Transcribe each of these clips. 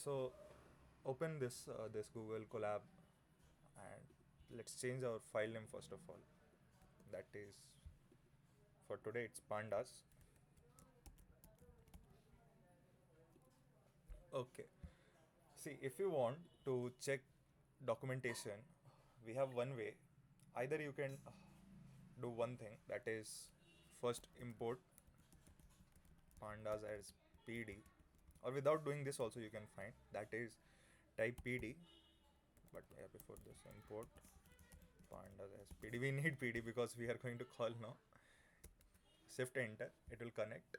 So open this Google Colab and let's change our file name first of all. That is, for today it's pandas. Okay. See, if you want to check documentation, we have one way. Either you can do one thing, that is first import pandas as pd, or without doing this also you can find, that is type pd. But yeah, before this import pandas as pd, we need pd because we are going to call now. Shift enter, it will connect.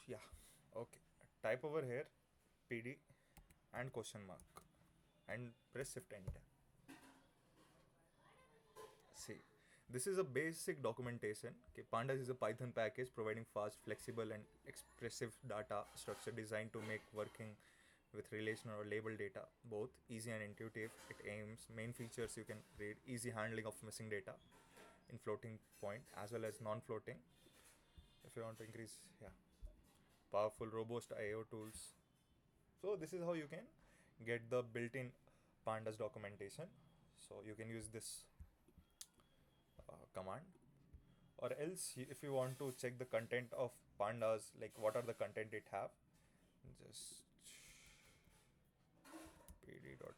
Yeah, okay. Type over here pd and question mark and press shift enter. See, this is a basic documentation. Okay, Pandas is a Python package providing fast, flexible, and expressive data structure designed to make working with relational or label data both easy and intuitive. It aims main features you can read: easy handling of missing data in floating point as well as non-floating. If you want to increase, yeah, powerful, robust I/O tools. So this is how you can get the built-in Pandas documentation. So you can use this command, or else if you want to check the content of pandas, like what are the content it have, just pd dot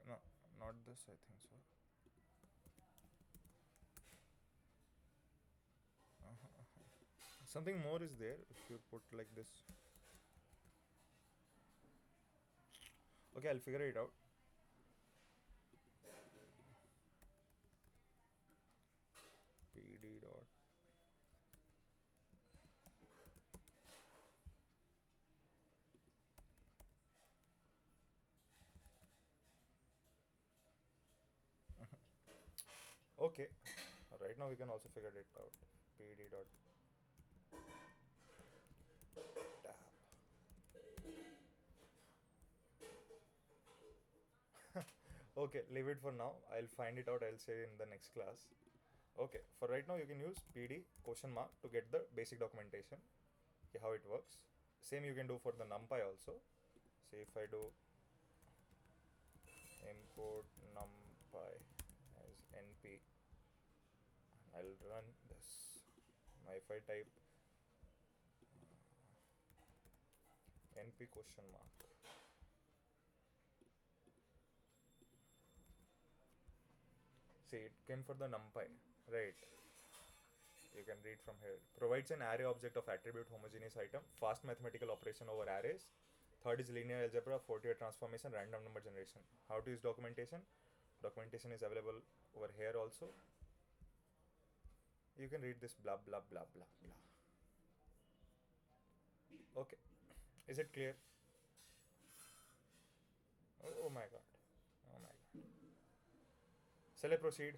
no, not this, I think so. Something more is there if you put like this. Okay, I'll figure it out. pd dot okay, right now we can also figure it out. pd dot tab. Okay, leave it for now. I'll find it out. I'll say in the next class. Okay, for right now you can use pd question mark to get the basic documentation. Okay, how it works. Same you can do for the numpy also. Say if I do import numpy as np, I'll run this. Now if I type np question mark, see it came for the numpy, right? You can read from here. Provides an array object of attribute homogeneous item, fast mathematical operation over arrays. Third is linear algebra, Fourier transformation, random number generation. How to use documentation? Documentation is available over here also. You can read this blah blah blah blah blah. Okay, is it clear? Oh my god, oh my god. Shall I proceed?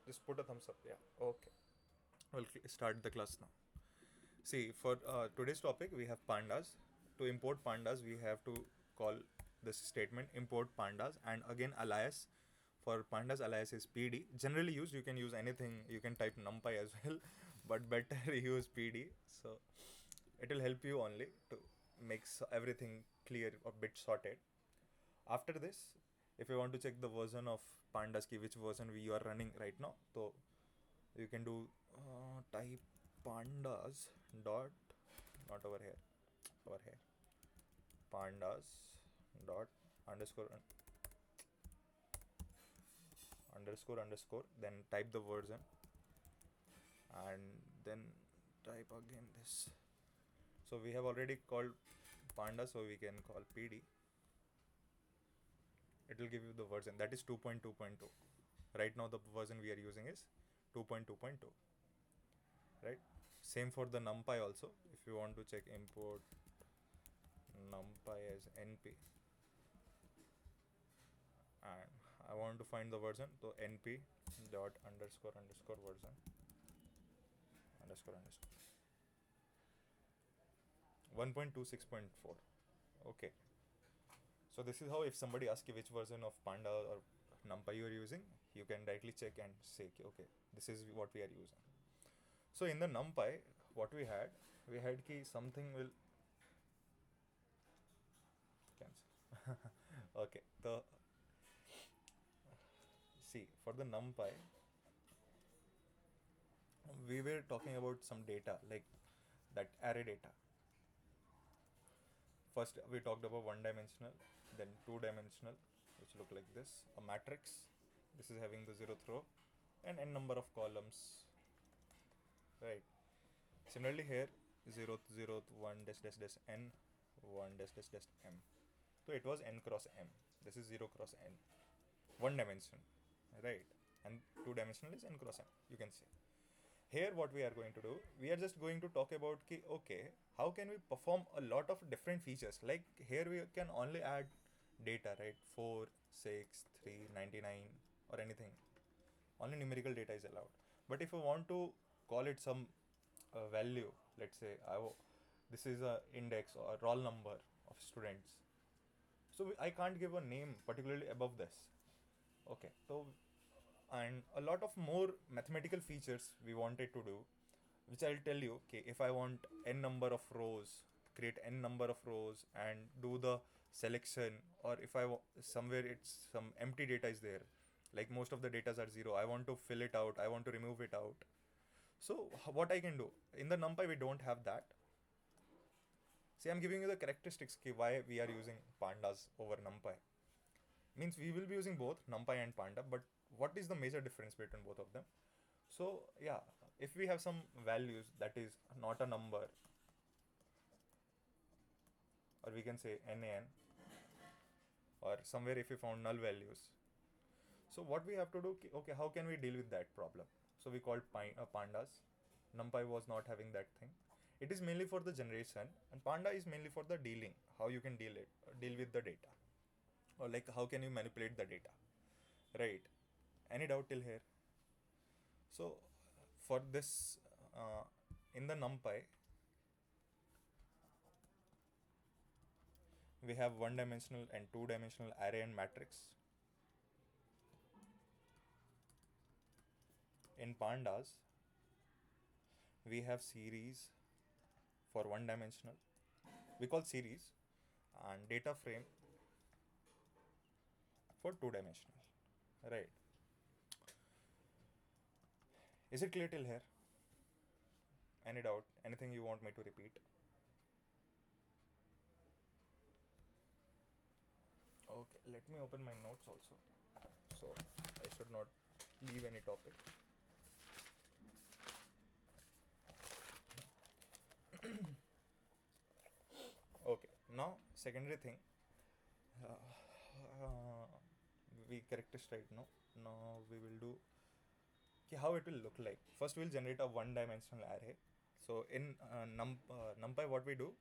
Just put a thumbs up. Yeah. Okay. We'll start the class now. See, for today's topic, we have pandas. To import pandas, we have to call this statement import pandas, and again alias. For pandas, alias is pd. Generally used, you can use anything. You can type numpy as well, but better use pd. So it will help you only to make everything clear, a bit sorted. After this, if you want to check the version of pandas key, which version we are running right now, so you can do type pandas dot, not over here, over here, pandas dot underscore underscore underscore, then type the version and then type again this. So we have already called panda, so we can call pd. It will give you the version, that is 2.2.2. Right now the version we are using is 2.2.2, right? Same for the numpy also. If you want to check import numpy as np, and I want to find the version, so np dot underscore underscore version underscore underscore 1.26.4. Okay, so this is how, if somebody asks you which version of Panda or NumPy you are using, you can directly check and say, okay, this is what we are using. So in the NumPy, what we had ki something will cancel. Okay, the see, for the NumPy, we were talking about some data, like that array data. First we talked about one dimensional, then two dimensional, which look like this, a matrix. This is having the 0th row and n number of columns, right? Similarly here, 0th 0th 1 dash dash dash n 1 dash dash dash m. So it was n cross m. This is 0 cross n, one dimension, right? And two dimensional is n cross m, you can say. Here what we are going to do, we are just going to talk about ki, okay, how can we perform a lot of different features. Like here we can only add data, right? 4, 6, 3, 99 or anything. Only numerical data is allowed. But if you want to call it some value, let's say this is a index or roll number of students. So I can't give a name particularly above this. Okay, so and a lot of more mathematical features we wanted to do, which I'll tell you. Okay, if I want n number of rows, create n number of rows and do the selection, or if somewhere it's some empty data is there, like most of the data are 0, I want to fill it out, I want to remove it out. So what I can do, in the NumPy we don't have that. See, I'm giving you the characteristics why we are using Pandas over NumPy. Means we will be using both NumPy and Panda, but what is the major difference between both of them? So yeah, if we have some values that is not a number, or we can say nan, or somewhere if we found null values, so what we have to do, okay, how can we deal with that problem? So we called Pandas. NumPy was not having that thing. It is mainly for the generation, and Panda is mainly for the dealing, how you can deal with the data, or like how can you manipulate the data, right? Any doubt till here? So for this, in the NumPy, we have one dimensional and two dimensional array and matrix. In Pandas, we have series for one dimensional, we call series, and data frame for two dimensional, right? Is it clear till here? Any doubt? Anything you want me to repeat? Okay, let me open my notes also, so I should not leave any topic. Okay, now secondary thing, we characterize right now. Now we will do how it will look like. First we'll generate a one dimensional array. So in NumPy what we do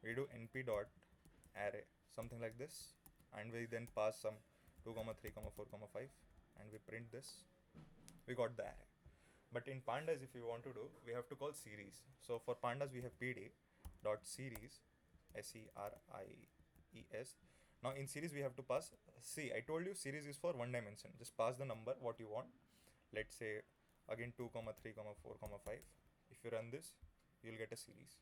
np dot array, something like this, and we then pass some 2, 3, 4, 5, and we print this. We got the array. But in Pandas, if you want to do, we have to call series. So for Pandas we have pd dot series, series. Now in series we have to pass, see, I told you series is for one dimension. Just pass the number what you want. Let's say again 2, 3, 4, 5. If you run this, you'll get a series.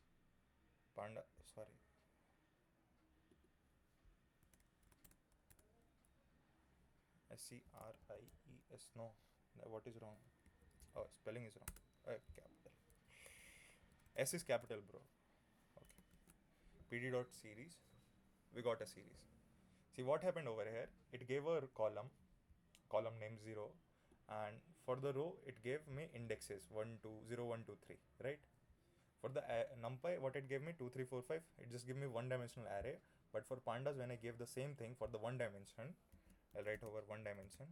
series. No, what is wrong? Oh, spelling is wrong. Capital. S is capital, bro. Okay. pd dot series. We got a series. See what happened over here. It gave a column name 0, and for the row it gave me indexes 1, 2, 0, 1, 2, 3, right? For the NumPy, what it gave me 2, 3, 4, 5. It just gave me one dimensional array. But for Pandas, when I gave the same thing for the one dimension, I'll write over one dimension.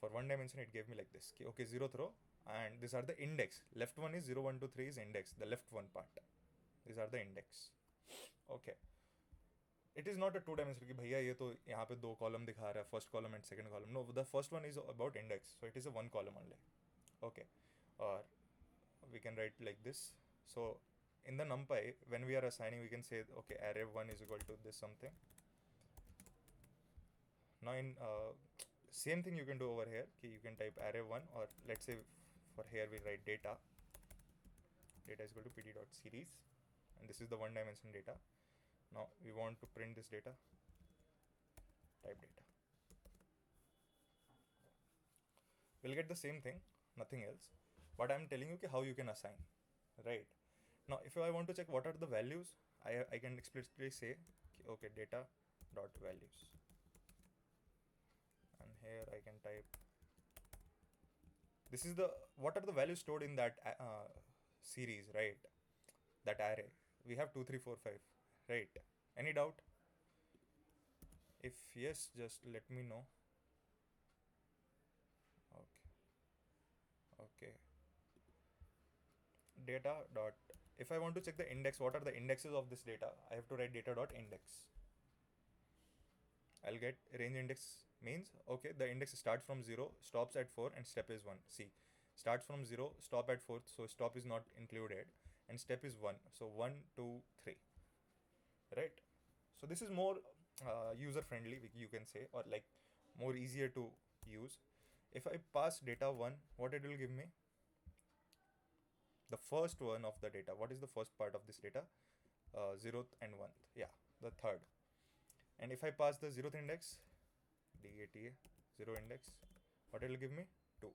For one dimension, it gave me like this. Okay, 0th row, and these are the index. Left one is 0, 1, 2, 3 is index. The left one part. These are the index. Okay. it is not a two-dimensional कि भैया ये तो यहाँ पे दो column दिखा रहा है, first column and second column. No, the first one is about index, so it is a one column only. Okay, or we can write like this. So in the numpy, when we are assigning, we can say okay, array1 is equal to this something. Now in same thing you can do over here. You can type array1, or let's say for here we write data. Data is equal to pd.series, and this is the one dimension data. Now we want to print this data. Type data. We'll get the same thing, nothing else. But I'm telling you how you can assign, right? Now if I want to check what are the values, I can explicitly say okay, data dot values, and here I can type this is the what are the values stored in that series, right? That array. We have 2, 3, 4, 5, right? Any doubt? If yes, just let me know. Okay. Data dot, if I want to check the index, what are the indexes of this data? I have to write data dot index. I'll get range index means okay, the index starts from 0, stops at 4, and step is 1. See, starts from 0, stop at 4, so stop is not included, and step is 1. So 1, 2, 3, right? So this is more user friendly, you can say, or like more easier to use. If I pass data 1, what it will give me? The first one of the data. What is the first part of this data? 0th and 1th. Yeah, the third. And if I pass the 0th index, data 0 index, what it will give me? 2.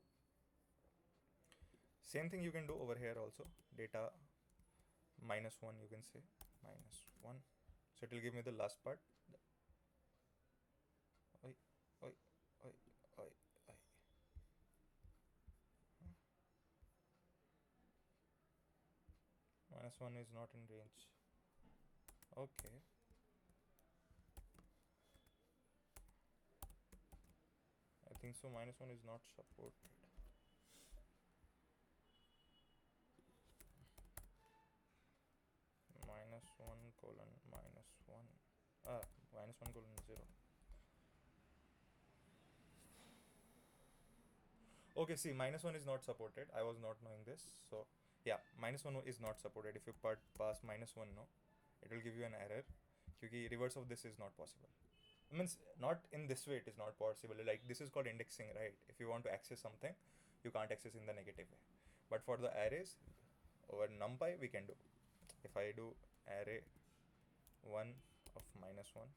Same thing you can do over here also. Data minus 1, you can say minus 1. So it will give me the last part. Oi, oi, oi, oi, oi. Minus 1 is not in range. Okay. I think so. Minus 1 is not supported. Minus 1 colon minus 1. Minus 1 colon 0. Okay, see, minus 1 is not supported. I was not knowing this. So, yeah, minus 1 is not supported. If you pass minus 1, no, it will give you an error. Because reverse of this is not possible. Means not in this way it is not possible. Like this is called indexing, right? If you want to access something, you can't access in the negative way. But for the arrays, over numpy we can do. If I do array 1 of minus 1,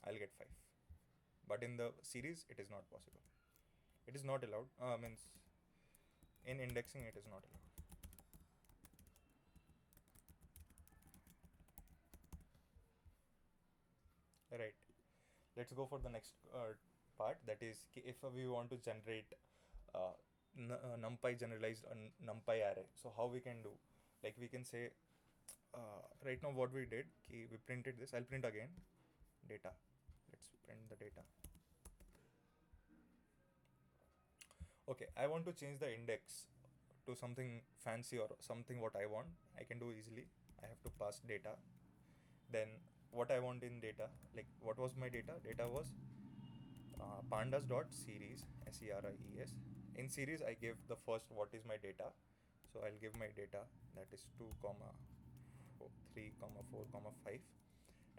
I'll get 5. But in the series, it is not possible. It is not allowed. Means in indexing, it is not allowed. Right. Let's go for the next part. That is, if we want to generate numpy generalized numpy array. So how we can do? Like we can say, right now what we did, we printed this. I'll print again. Data. Let's print the data. Okay, I want to change the index to something fancy or something what I want. I can do easily. I have to pass data. Then what I want in data, like what was my data? Data was pandas.series, series. In series, I give the first what is my data. So I'll give my data, that is 2, 3, 4, 5.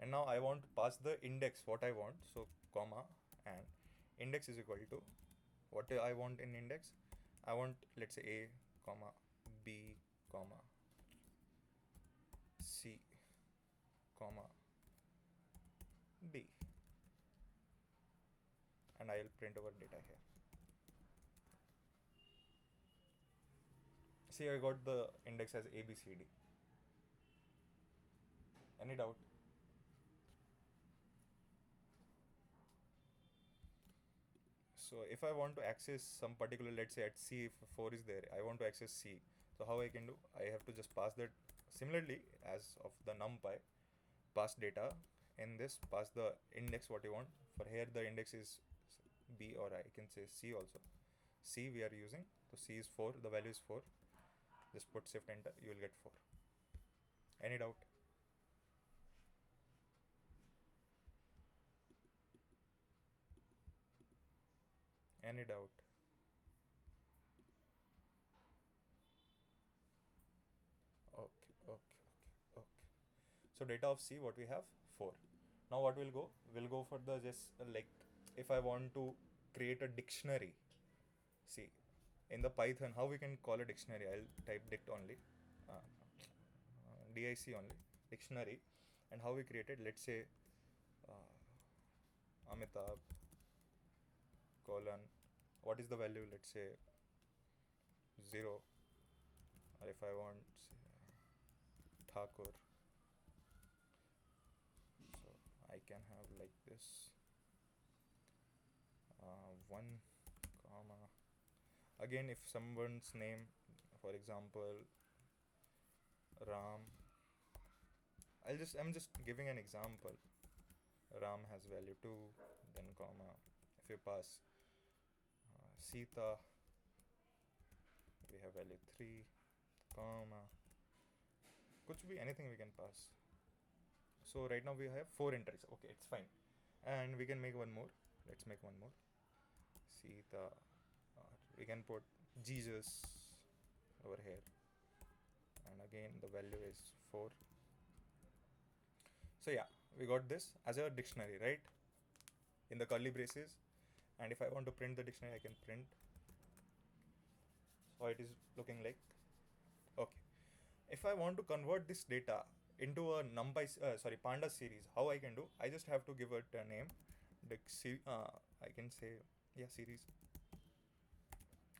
And now I want to pass the index what I want. So comma, and index is equal to what I want in index. I want, let's say, a comma b comma c comma d, and I'll print over data here. See, I got the index as a b c d. Any doubt? So if I want to access some particular, let's say at C, if 4 is there, I want to access C. So how I can do? I have to just pass that similarly as of the numpy, pass data. In this, pass the index what you want. For here, the index is B, or I can say C also. C we are using. So C is 4, the value is 4. Just put shift enter, you will get 4. Any doubt? Any doubt? Okay, okay, okay, okay. So data of C, what we have? 4. Now what we'll go? We'll go for the just like if I want to create a dictionary. See, in the Python, how we can call a dictionary? I'll type dict only, dic only, dictionary, and how we created. Let's say Amitabh colon. What is the value? Let's say 0, or if I want say, Thakur, so I can have like this 1 comma. Again, if someone's name, for example, Ram, I'm just giving an example. Ram has value 2, then comma. If you pass Sita, we have value 3, comma. Could be anything we can pass. So right now we have 4 entries. Okay, it's fine. And we can make one more. Let's make one more. Sita. We can put Jesus over here. And again the value is 4. So yeah, we got this as a dictionary, right? In the curly braces. And if I want to print the dictionary, I can print. So it is looking like. Okay. If I want to convert this data into a Pandas series, how I can do? I just have to give it a name. I can say series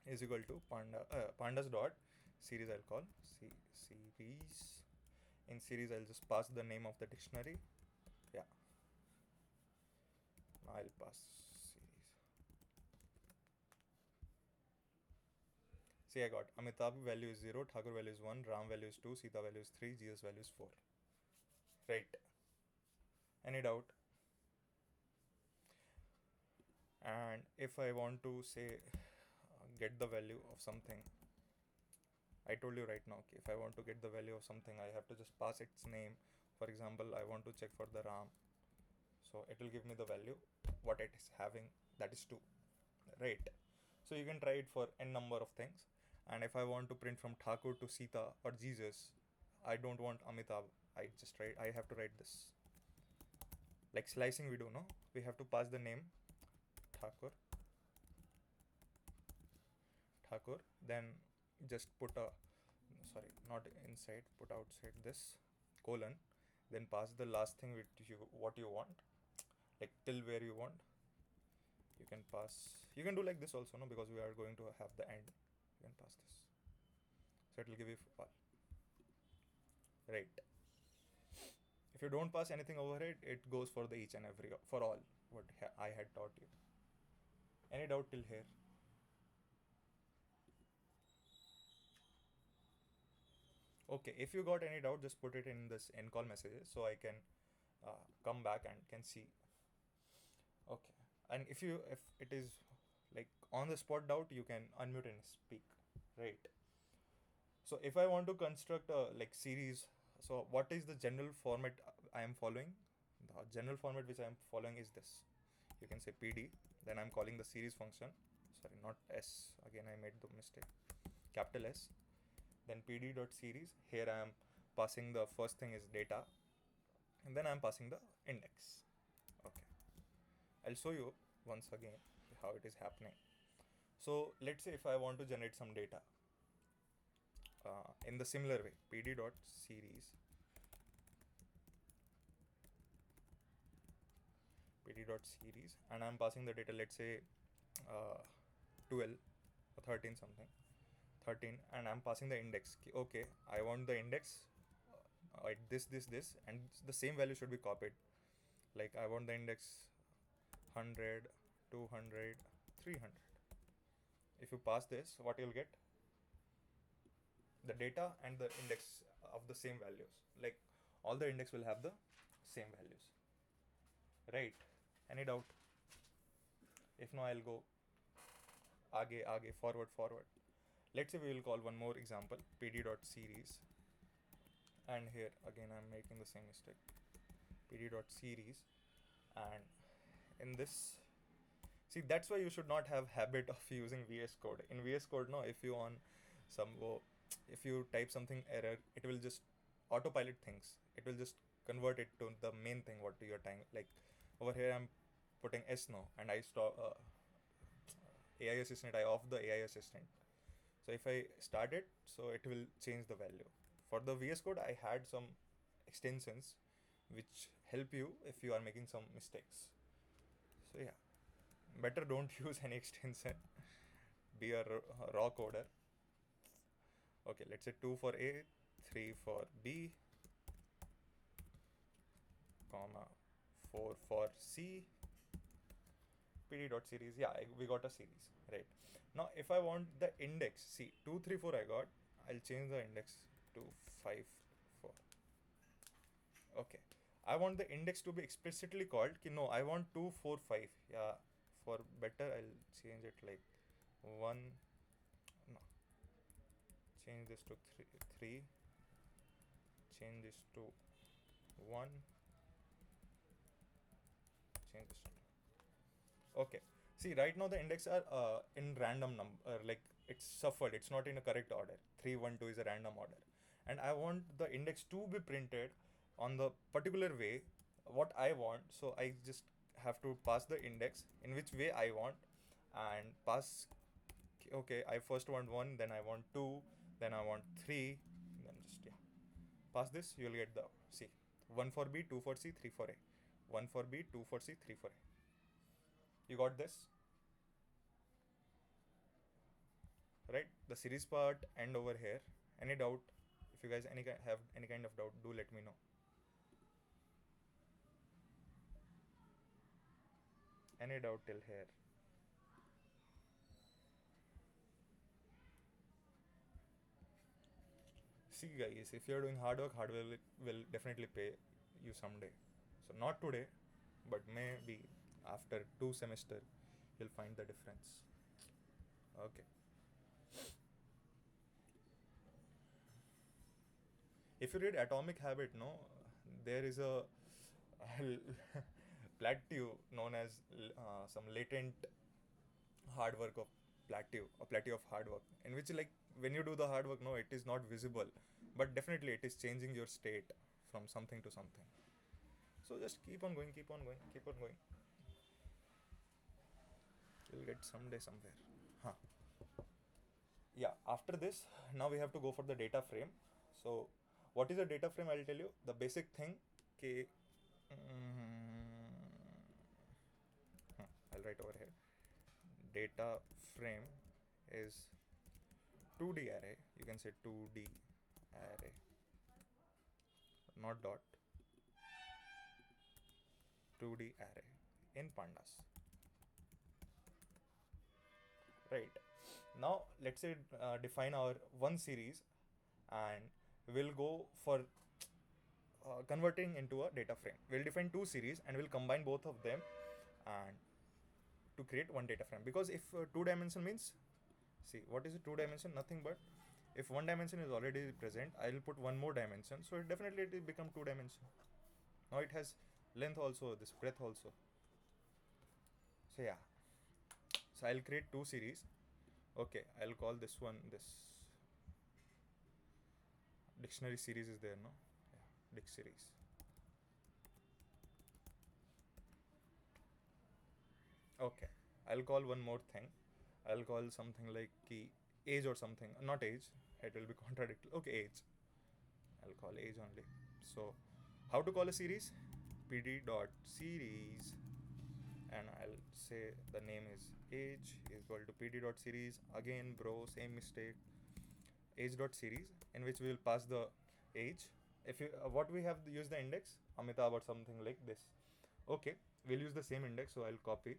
is equal to pandas dot series. I'll call series. In series, I'll just pass the name of the dictionary. Yeah. I'll pass series. See, I got Amitabh value is 0, Thakur value is 1, Ram value is 2, Sita value is 3, Jesus value is 4. Right. Any doubt? And if I want to say get the value of something, I told you right now, okay, if I want to get the value of something, I have to just pass its name. For example, I want to check for the Ram. So it will give me the value, what it is having, that is 2. Right. So you can try it for n number of things. And if I want to print from Thakur to Sita or Jesus, I don't want Amitabh. I have to write this. Like slicing we do, no? We have to pass the name Thakur, then just put not inside, put outside this colon, then pass the last thing what you want, like till where you want. You can pass, you can do like this also, no, because we are going to have the end. You can pass this, so it will give you all. Right. If you don't pass anything overhead, it goes for the each and every, for all what I had taught you. Any doubt till here? Okay, if you got any doubt, just put it in this end call messages so I can come back and can see. Okay, and if it is like on the spot doubt, you can unmute and speak, right? So if I want to construct a like series, so what is the general format I am following? The general format which I am following is this. You can say PD, then I'm calling the series function. Sorry, not S. Again, I made the mistake. Capital S. Then pd.series. Here I am passing the first thing is data, and then I am passing the index. Okay. I'll show you once again how it is happening. So let's say if I want to generate some data in the similar way, pd.series, and I'm passing the data, let's say 12 or 13 something, 13, and I'm passing the index. Okay, I want the index at this, and the same value should be copied. Like I want the index 100, 200, 300. If you pass this, what you'll get? The data and the index of the same values. Like all the index will have the same values. Right? Any doubt? If no, I'll go aage, forward. Let's say we will call one more example, pd.series, and here again I'm making the same mistake, pd.series. And in this, see, that's why you should not have habit of using VS Code. In VS Code, no, if you on some if you type something error, it will just autopilot things. It will just convert it to the main thing what you're typing. Like over here, I'm putting S now, and I stop AI assistant. I off the AI assistant. So if I start it, so it will change the value. For the VS Code, I had some extensions which help you if you are making some mistakes. So yeah, better don't use any extension. Be a raw coder. Okay, let's say 2 for A, 3 for B, comma 4 for C, pd.series. Yeah, we got a series, right? Now if I want the index, see 2 3 4 I got, I'll change the index to 5 4. Okay, I want the index to be explicitly called ki no, I want 2 4 5. Yeah, for better I'll change it like 1, no, change this to 3, change this to 1, change this to 2. Okay, see, right now the index are in random number, like it's shuffled, it's not in a correct order. 3 1 2 is a random order, and I want the index to be printed on the particular way what I want. So I just have to pass the index in which way I want, and pass. Okay, I first want 1, then I want 2, then I want 3, then just, yeah, pass this, you'll get the, see, 1 for B, 2 for C, 3 for A, 1 for B, 2 for C, 3 for A. You got this, right? The series part end over here. Any doubt? If you guys have any kind of doubt, do let me know. Any doubt till here? See guys, if you're doing hard work will definitely pay you someday. So not today, but maybe after 2 semester, you'll find the difference. Okay. If you read Atomic Habit, no, there is a plateau known as some latent hard work of plateau of hard work, in which, like, when you do the hard work, no, it is not visible, but definitely it is changing your state from something to something. So just keep on going, keep on going, keep on going. You'll get someday somewhere. Huh. Yeah, after this, now we have to go for the data frame. So what is a data frame? I'll tell you the basic thing. Okay. I'll write over here. Data frame is 2D array. You can say 2D array, not dot. 2D array in Pandas. Right. Now let's say define our one series, and we'll go for converting into a data frame. We'll define 2 series and we'll combine both of them and to create one data frame. Because if 2 dimension means, see, what is a 2 dimension? Nothing but if 1 dimension is already present, I'll put one more dimension, so it definitely it will become 2 dimension. Now it has length also, this breadth also. So yeah, so I'll create 2 series. Okay, I'll call this one, this dictionary series is there, no? Yeah, dic series. Okay, I'll call one more thing. I'll call something like key age or something. Not age, it will be contradictory. Okay, age. I'll call age only. So how to call a series? pd.series, and I'll say the name is age is equal to pd.series. Again, bro, same mistake. Age.series, in which we will pass the age. If you what we have used the index Amitabh or something like this. Okay, we'll use the same index, so I'll copy.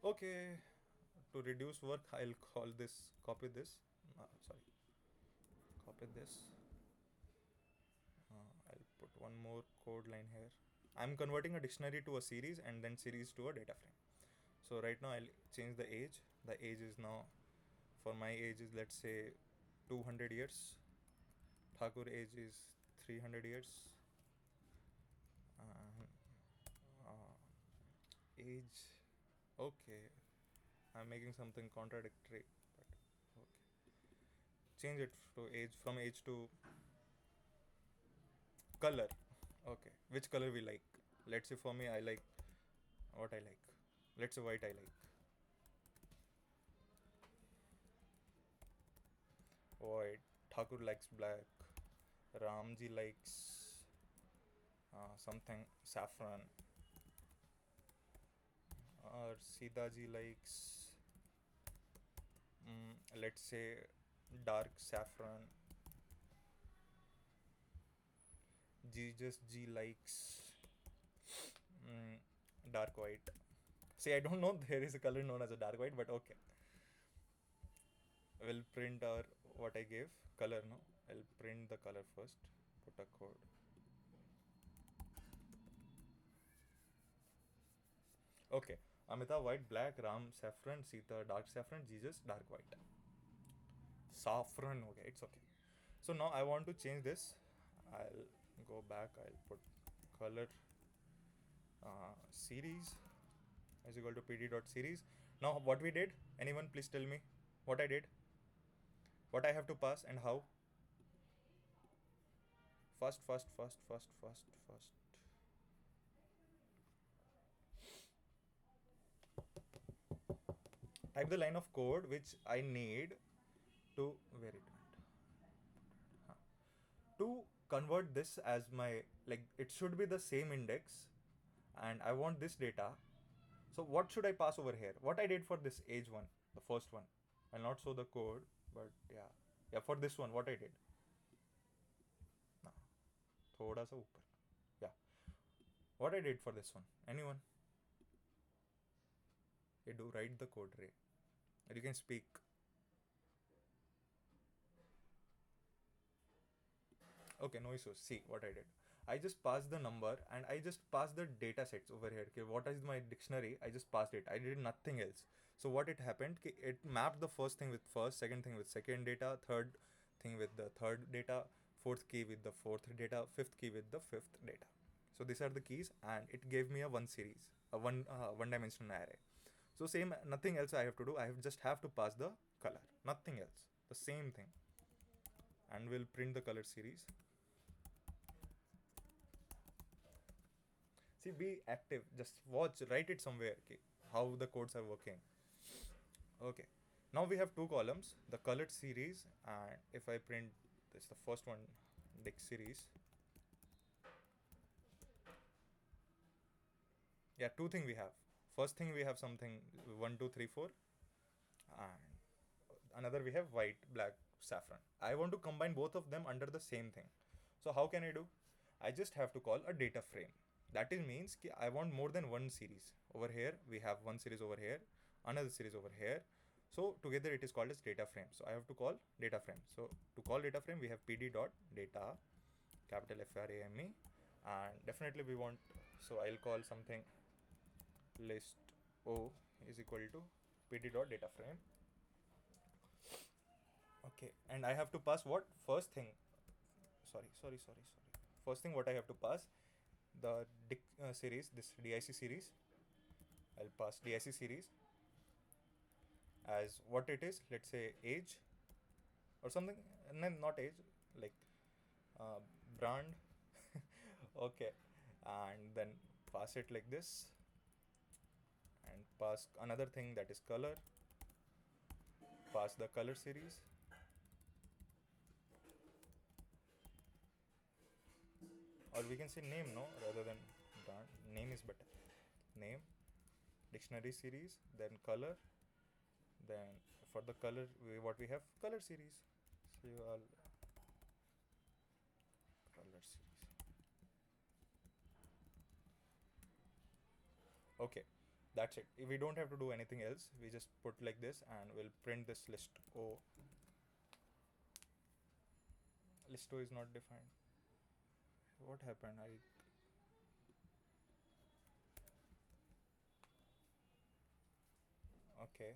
Okay, to reduce work, I'll call this, copy this. Sorry, copy this. I'll put one more code line here. I'm converting a dictionary to a series and then series to a data frame. So right now I'll change the age. The age is now for my age is, let's say, 200 years. Thakur age is 300 years. Uh, Age. Okay. I'm making something contradictory. But okay. Change it to age, from age to color. Okay. Which color we like? Let's say for me, I like what I like. Let's say white I like. White. Thakur likes black. Ramji likes something saffron. Or Sita ji likes, let's say, dark saffron. Jesus ji likes dark white. See, I don't know there is a color known as a dark white, but okay. We'll print our what I gave color. No, I'll print the color first. Put a code. Okay, Amitabh white, black, Ram saffron, Sita dark saffron, Jesus dark white. Saffron. Okay, it's okay. So now I want to change this. I'll go back. I'll put color series is equal to pd.series. Now what we did? Anyone please tell me what I did? What I have to pass and how? First. Type the line of code which I need to where it went. To convert this as my, like, it should be the same index and I want this data. So what should I pass over here? What I did for this age one, the first one. I'll not show the code, but yeah, for this one, what I did. No, thoda sa upar. Yeah, what I did for this one. Anyone? You do write the code, Ray. You can speak. Okay, no issues. See what I did. I just passed the number and I just passed the data sets over here. Okay, what is my dictionary? I just passed it. I did nothing else. So what it happened, it mapped the first thing with first, second thing with second data, third thing with the third data, fourth key with the fourth data, fifth key with the fifth data. So these are the keys and it gave me a one series, a one dimensional array. So same, nothing else I have to do. I just have to pass the color, nothing else, the same thing. And we'll print the color series. See, be active. Just watch, write it somewhere. Okay, how the codes are working. Okay, now we have two columns, the colored series, and if I print this, the first one, dict series. Yeah, two things we have. First thing we have something 1, 2, 3, 4, and another we have white, black, saffron. I want to combine both of them under the same thing. So how can I do? I just have to call a data frame. That is means I want more than one series. Over here we have one series over here, another series over here. So together it is called as data frame. So I have to call data frame. So to call data frame we have pd.data, capital FRAME, and definitely we want, so I'll call something list O is equal to pd.dataframe. Okay, and I have to pass what? First thing, sorry. First thing what I have to pass, the series, this DIC series. I'll pass DIC series as what it is, let's say age or something, no, not age, like brand. Okay, and then pass it like this and pass another thing that is color, pass the color series, or we can say name, no, rather than brand. Name is better. Name, dictionary series, then color, then for the color what we have, color series. So you all color series. Okay, that's it. If we don't have to do anything else, we just put like this and we'll print this list O. List O is not defined. What happened? Okay.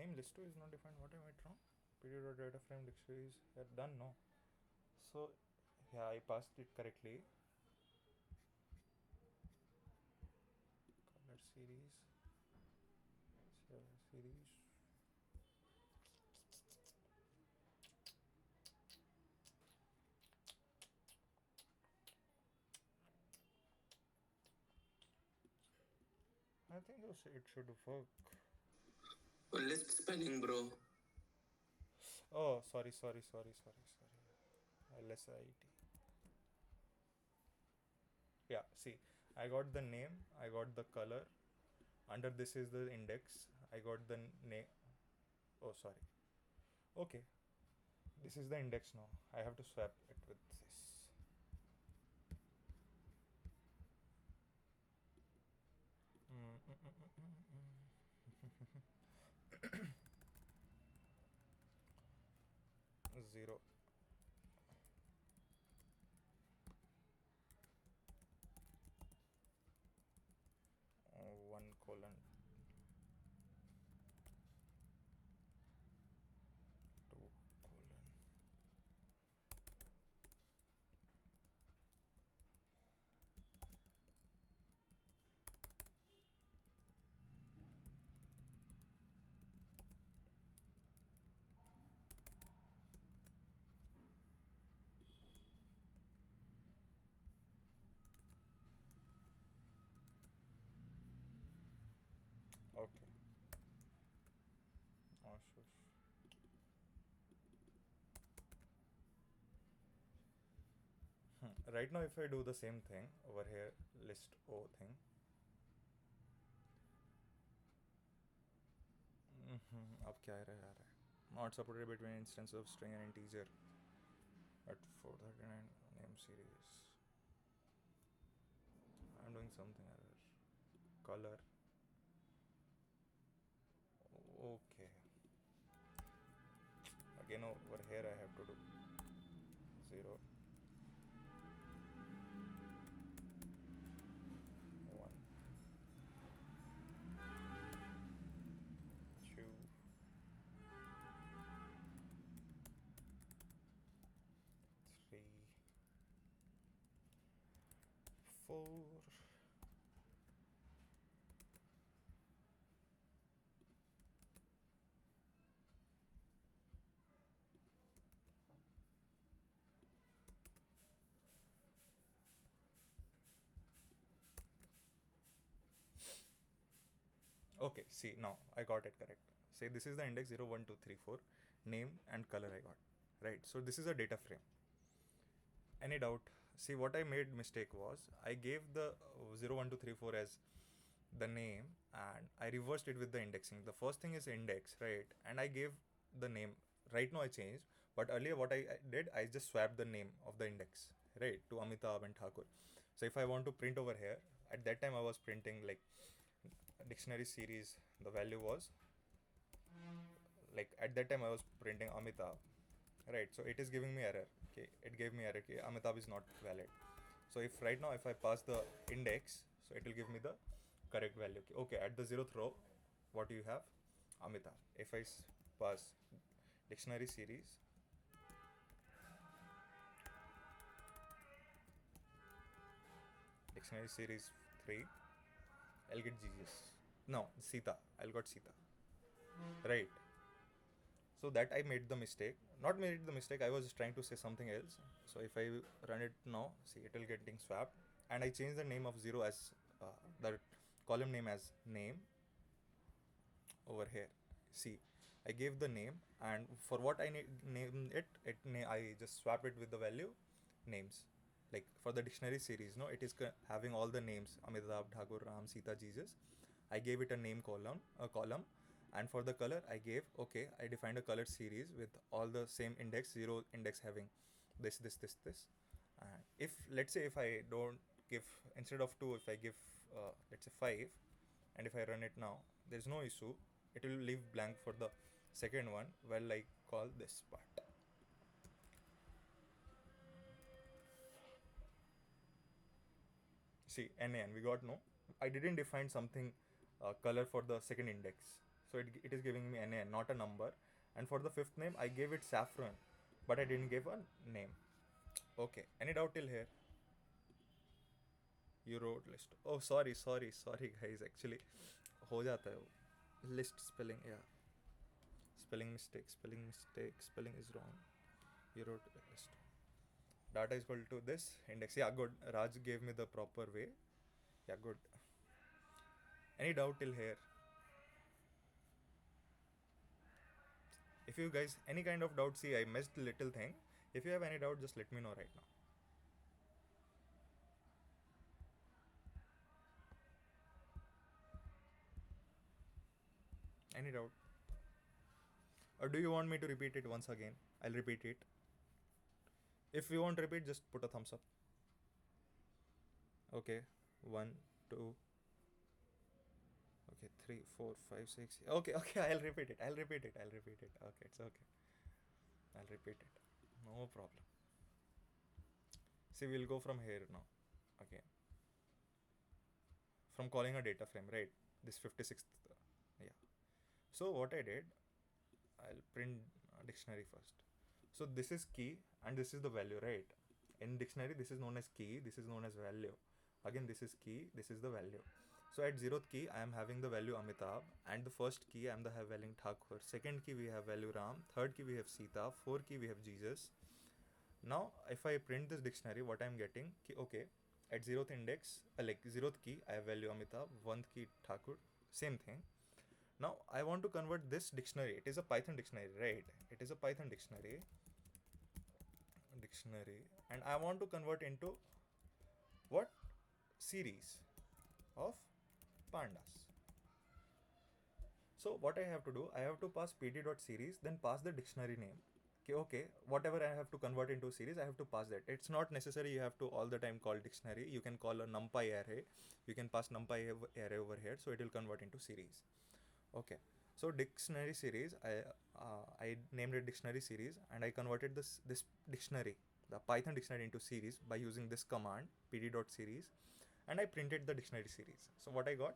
name list 2 is not defined. What am I wrong? Period or data frame dictionary is here done. No. So yeah, I passed it correctly. Color series. Series. I think it should work. List spelling, bro. Oh, sorry. LSIT. Yeah, see, I got the name, I got the color. Under this is the index. I got the name. Oh, sorry. Okay, this is the index now. I have to swap it with this. Zero. 1:2:. Okay. Oh, sure. Right now, if I do the same thing over here, list O thing. अब क्या आ रहा है? Not supported between instance of string and integer at 439 name series. I'm doing something error. Color. Okay. Again over here I have to do 0, 1, 2, 3, 4. Okay, see, now I got it correct. Say this is the index 0, 1, 2, 3, 4. Name and color I got. Right, so this is a data frame. Any doubt? See, what I made mistake was I gave the 0, 1, 2, 3, 4 as the name and I reversed it with the indexing. The first thing is index, right? And I gave the name. Right now I changed, but earlier what I did, I just swapped the name of the index, right, to Amitabh and Thakur. So if I want to print over here, at that time I was printing like dictionary series. The value was like at that time I was printing Amitabh, right? So it is giving me error. Okay, it gave me error. Okay, Amitabh is not valid. So if right now if I pass the index, so it will give me the correct value. Okay, at the 0th row, what do you have? Amitabh. If I pass dictionary series, dictionary series 3, I'll get Jesus. No, Sita. I'll got Sita. Right. So that I made the mistake. Not made the mistake, I was trying to say something else. So if I run it now, see it will getting swapped. And I changed the name of 0 as the column name as name over here. See, I gave the name, and for what I named it, I just swapped it with the value names. Like for the dictionary series, no, it is having all the names Amitabh, Thakur, Ram, Sita, Jesus. I gave it a name column, and for the color, I gave okay. I defined a color series with all the same index, 0 index having this. And if let's say if I don't give instead of 2, if I give let's say 5, and if I run it now, there's no issue. It will leave blank for the second one. Well, I call this part. See, NAN, we got no. I didn't define something color for the second index. So it is giving me a name, not a number. And for the fifth name, I gave it saffron, but I didn't give a name. Okay, any doubt till here? You wrote list. Oh, sorry guys. Actually, हो जाता है वो. List spelling, yeah. Spelling is wrong. You wrote list. Data is equal to this index. Yeah, good. Raj gave me the proper way. Yeah, good. Any doubt till here? If you guys any kind of doubt, see I missed little thing. If you have any doubt, just let me know right now. Any doubt? Or do you want me to repeat it once again? I'll repeat it. If you want to repeat, just put a thumbs up. Okay, 1, 2. Okay, 3, 4, 5, 6. Okay, I'll repeat it. Okay, it's okay. I'll repeat it. No problem. See, we'll go from here now. Okay. From calling a data frame, right? This 56th. Yeah. So what I did, I'll print a dictionary first. So this is key and this is the value, right? In dictionary, this is known as key, this is known as value. Again, this is key, this is the value. So at 0th key, I am having the value Amitabh, and the first key I am having Thakur. Second key we have value Ram. Third key we have Sita. Fourth key we have Jesus. Now, if I print this dictionary, what I am getting? Okay, at 0th index, like 0th key, I have value Amitabh. 1st key Thakur. Same thing. Now I want to convert this dictionary. It is a Python dictionary, right? It is a Python dictionary, and I want to convert into what? Series of pandas. So what I have to do, I have to pass pd.series, then pass the dictionary name. Okay, whatever I have to convert into series, I have to pass that. It's not necessary you have to all the time call dictionary. You can call a numpy array. You can pass numpy array over here, so it will convert into series. Okay, so dictionary series, I named it dictionary series, and I converted this dictionary, the Python dictionary, into series by using this command pd.series, and I printed the dictionary series. So what I got?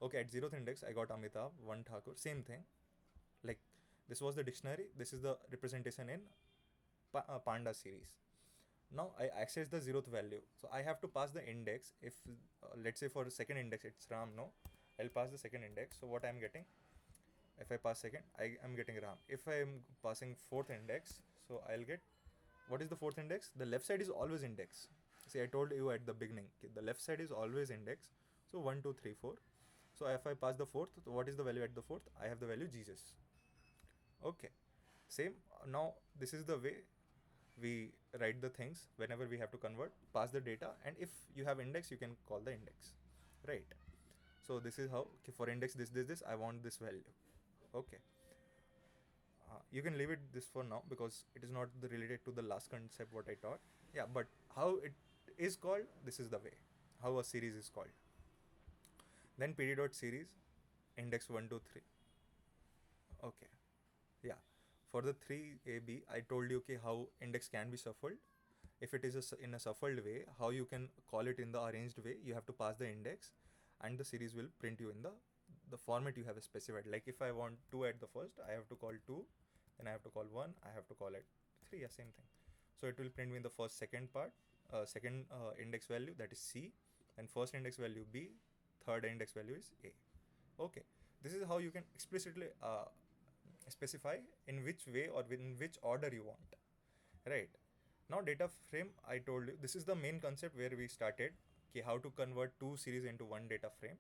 Okay, at 0th index, I got Amitabh, 1 Thakur, same thing. Like this was the dictionary, this is the representation in Panda series. Now I access the 0th value, so I have to pass the index. If let's say for the second index it's Ram, no, I'll pass the second index. So what I'm getting, if I pass second, I am getting Ram. If I am passing 4th index, so I'll get, what is the 4th index? The left side is always index. See, I told you at the beginning, the left side is always index. So 1, 2, 3, 4. So if I pass the 4th, so what is the value at the 4th? I have the value Jesus. Okay, same. Now this is the way we write the things whenever we have to convert. Pass the data, and if you have index, you can call the index, right? So this is how, okay, for index this I want this value. Okay, you can leave it this for now because it is not related to the last concept what I taught. Yeah, but how it is called, this is the way how a series is called. Then pd.series index 1, 2, 3. Okay, yeah, for the 3ab I told you, okay, how index can be shuffled. If it is in a shuffled way, how you can call it in the arranged way? You have to pass the index, and the series will print you in the format you have specified. Like if I want 2 at the first, I have to call 2, then I have to call 1, I have to call it 3. Yeah, same thing. So it will print me in the first second part, second index value, that is C, and first index value B, third index value is A. Okay, this is how you can explicitly specify in which way or in which order you want, right? Now data frame, I told you, this is the main concept where we started, okay, how to convert 2 series into 1 data frame.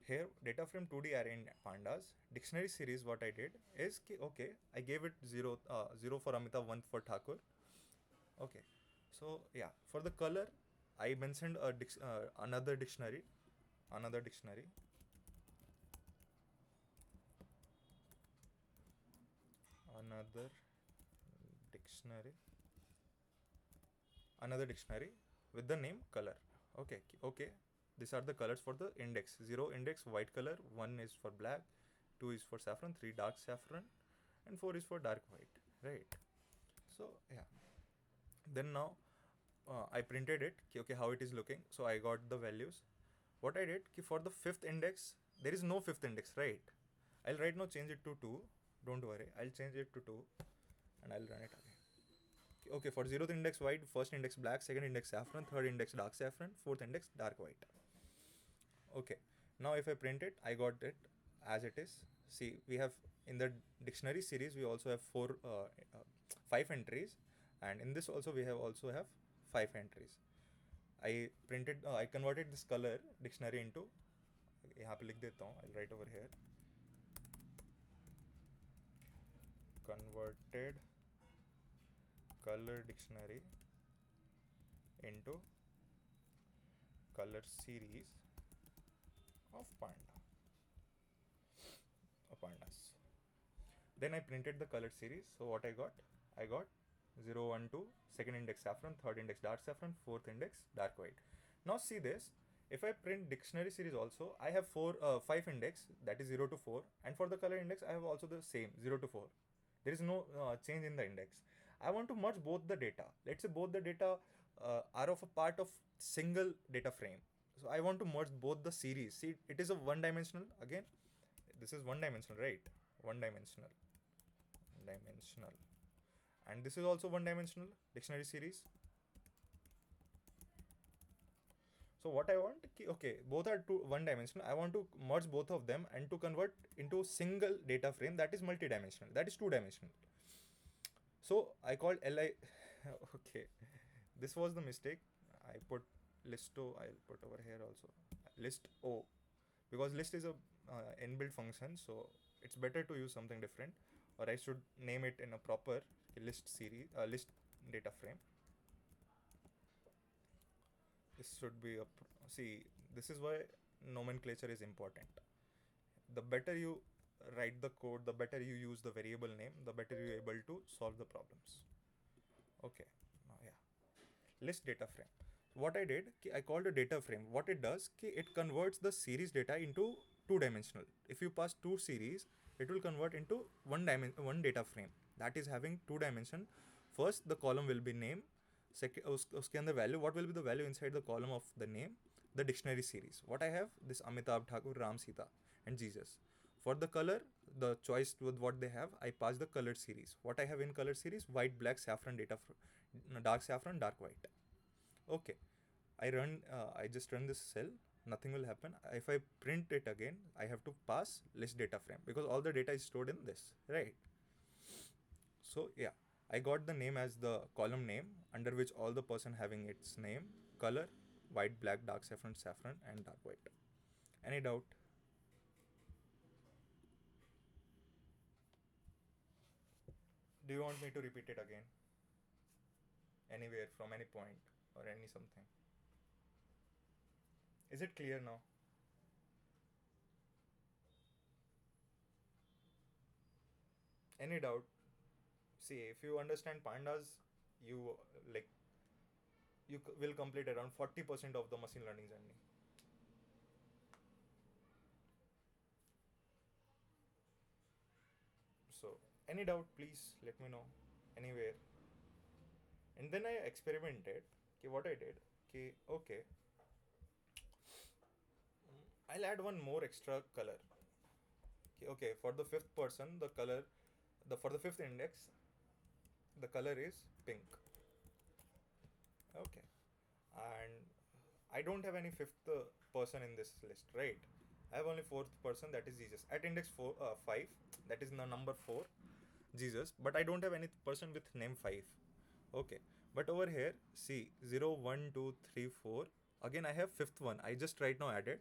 Here data frame 2D array in pandas. Dictionary series, what I did is, okay, I gave it 0 for Amitabh, 1 for Thakur. Okay, so yeah, for the color I mentioned another dictionary, another dictionary with the name color. Okay, these are the colors for the index. 0 index white color, 1 is for black, 2 is for saffron, 3 dark saffron, and 4 is for dark white, right? So yeah, then now I printed it, okay, how it is looking. So I got the values. What I did, for the 5th index, there is no 5th index, right? I'll right now change it to 2. Don't worry, I'll change it to 2 and I'll run it again. Okay, for 0th index white, first index black, second index saffron, third index dark saffron, fourth index dark white. Okay, now if I print it, I got it as it is. See, we have in the dictionary series, we also have 5 entries, and in this also we have 5 entries. I converted this color dictionary into, यहाँ पे लिख देता हूँ, I'll write over here, converted color dictionary into color series of pandas. Then I printed the color series. So what I got 0, 1, 2, second index saffron, third index dark saffron, fourth index dark white. Now see this. If I print dictionary series also, I have 5 index, that is 0 to 4, and for the color index I have also the same 0 to 4. There is no change in the index. I want to merge both the data. Let's say both the data are of a part of single data frame. So I want to merge both the series. See, it is a one dimensional again. This is one dimensional, right? One dimensional. And this is also one dimensional dictionary series. So what I want, okay, both are one dimensional. I want to merge both of them and to convert into single data frame that is multidimensional, that is 2-dimensional. So I called li. Okay, this was the mistake. I put list o. I'll put over here also list o, because list is a inbuilt function, so it's better to use something different, or I should name it in a proper list series, list data frame. This should be a see. This is why nomenclature is important. The better you write the code, the better you use the variable name, the better you're able to solve the problems. Okay, now yeah, list data frame. What I did, I called a data frame. What it does, it converts the series data into 2-dimensional. If you pass 2 series, it will convert into one data frame that is having 2 dimension. First, the column will be name. Second, uske andar value. What will be the value inside the column of the name? The dictionary series. What I have, this Amitabh, Thakur, Ram, Sita, and Jesus. For the color, the choice with what they have, I pass the color series. What I have in color series, white, black, saffron, dark saffron, dark white. Okay, I just run this cell, nothing will happen. If I print it again, I have to pass list data frame because all the data is stored in this, right? So yeah, I got the name as the column name under which all the person having its name, color, white, black, dark saffron, and dark white. Any doubt? Do you want me to repeat it again? Anywhere, from any point or any something? Is it clear now? Any doubt? See, if you understand pandas, you like will complete around 40% of the machine learning journey. So any doubt, please let me know anywhere. And then I experimented. What I did, okay, I'll add one more extra color. Okay, for the 5th person, the color, for the 5th index, the color is pink. Okay, and I don't have any 5th person in this list, right? I have only 4th person, that is Jesus. At index 5, that is the number 4, Jesus. But I don't have any person with name 5. Okay, but over here, see, 0, 1, 2, 3, 4. Again, I have 5th one. I just right now added.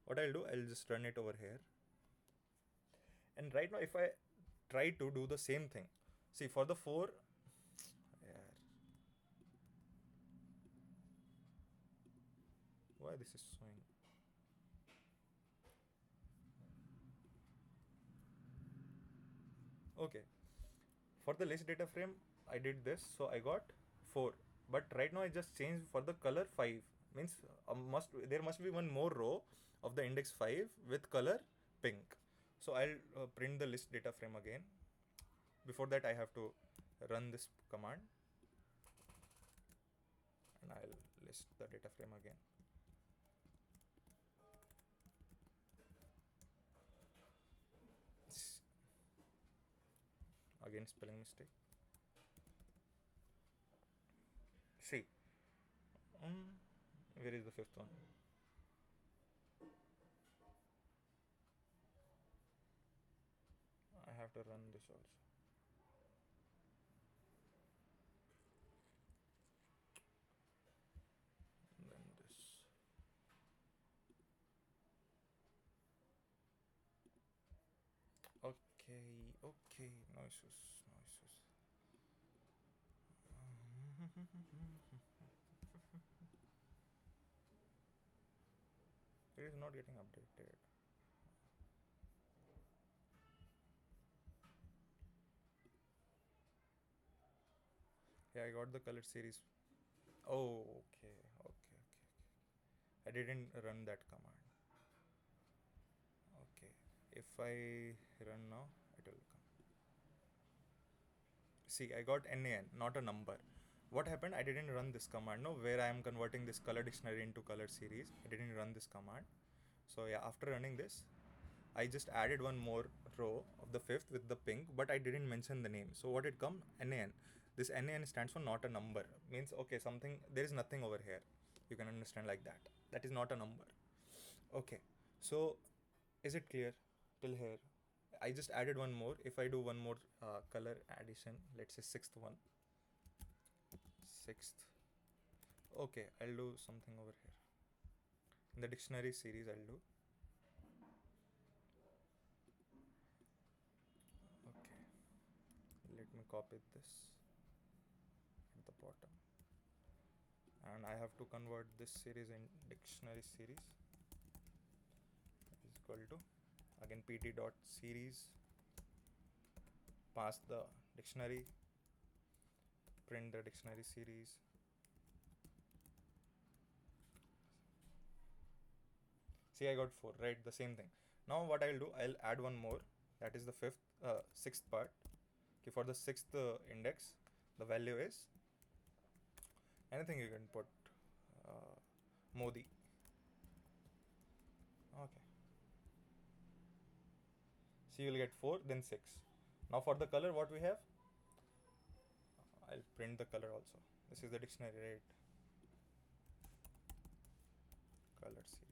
What I'll do, I'll just run it over here. And right now, if I try to do the same thing, see, for the 4, why this is showing? Okay, for the list data frame, I did this, so I got 4. But right now I just changed for the color 5. Means there must be one more row of the index 5 with color pink. So I'll print the list data frame again. Before that, I have to run this command, and I'll list the data frame again. Again, spelling mistake. See, where is the fifth one? I have to run this also. Then this. Okay, no issues, no issues. It is not getting updated. Yeah, I got the color series. Oh, okay. I didn't run that command. Okay, if I run now, it will come. See, I got NAN, not a number. What happened? I didn't run this command, no, where I am converting this color dictionary into color series. I didn't run this command. So yeah, after running this, I just added one more row of the fifth with the pink, but I didn't mention the name. So what it come? NAN. This NAN stands for not a number. Means okay, something, there is nothing over here. You can understand like that. That is not a number. Okay. So is it clear till here? I just added one more. If I do one more color addition, let's say sixth one. Sixth. Okay, I'll do something over here. In the dictionary series, I'll do. Okay. Let me copy this at the bottom. And I have to convert this series in dictionary series is equal to again pt dot series, pass the dictionary, print the dictionary series. See, I got 4, right? The same thing. Now what I'll do, I'll add one more. That is the sixth part. Okay, for the sixth index, the value is anything you can put. Modi. Okay. So you'll get 4, then 6. Now for the color, what we have? I'll print the color also. This is the dictionary, right? Color series.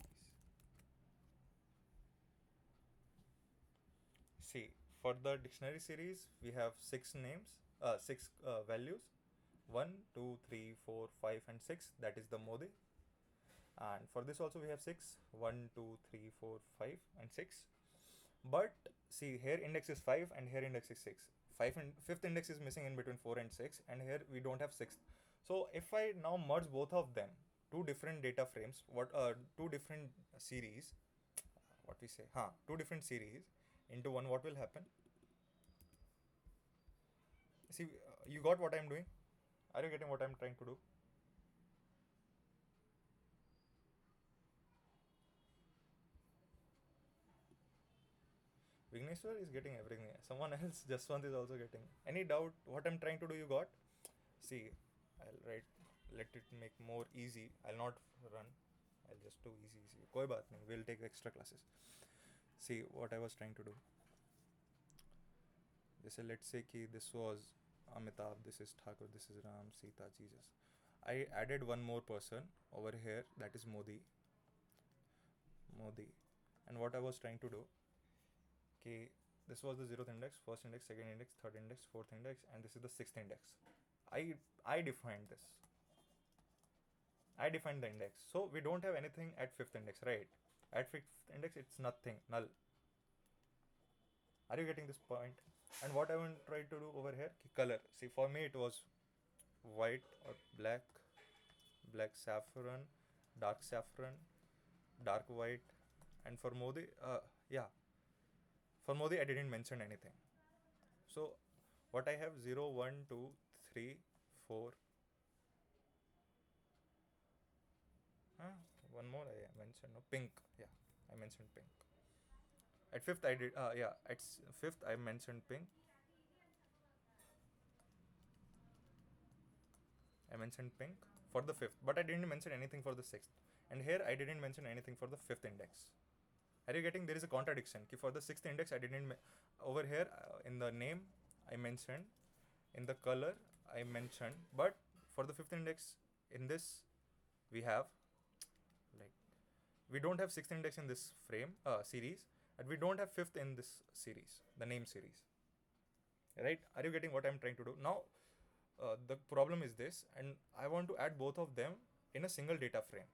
See, for the dictionary series, we have 6 names, 6 values. 1, 2, 3, 4, 5 and 6. That is the Modi. And for this also we have 6. 1, 2, 3, 4, 5 and 6. But see, here index is 5 and here index is 6. 5 and 5th index is missing in between 4 and 6, and here we don't have 6th. So if I now merge both of them, two different data frames, two different series, what we say, two different series into one, what will happen? See, you got what I'm doing? Are you getting what I'm trying to do? Vigneshwar is getting everything. Someone else, Jaswant, is also getting. Any doubt what I'm trying to do? You got? See, I'll write. Let it make more easy. I'll not run. I'll just do easy. Koi baat nahi. We'll take extra classes. See what I was trying to do. Let's say ki this was Amitabh, this is Thakur, this is Ram, Sita, Jesus. I added one more person over here, that is Modi. And what I was trying to do, okay, this was the 0th index, 1st index, 2nd index, 3rd index, 4th index, and this is the 6th index. I defined this. I defined the index. So we don't have anything at 5th index, right? At 5th index, it's nothing, null. Are you getting this point? And what I want to try to do over here, color. See, for me it was white or black, black saffron, dark white, and for Modi, for Modi I didn't mention anything. So what I have 0, 1, 2, 3, 4. One more I mentioned, no, pink. Yeah, I mentioned pink. At 5th I did, at 5th I mentioned pink. I mentioned pink for the 5th, but I didn't mention anything for the 6th. And here I didn't mention anything for the 5th index. Are you getting? There is a contradiction. For the 6th index I didn't, over here in the name I mentioned, in the color I mentioned, but for the fifth index in this we have, like, we don't have sixth index in this frame series, and we don't have fifth in this series, the name series. Right? Are you getting what I'm trying to do? Now, the problem is this, and I want to add both of them in a single data frame.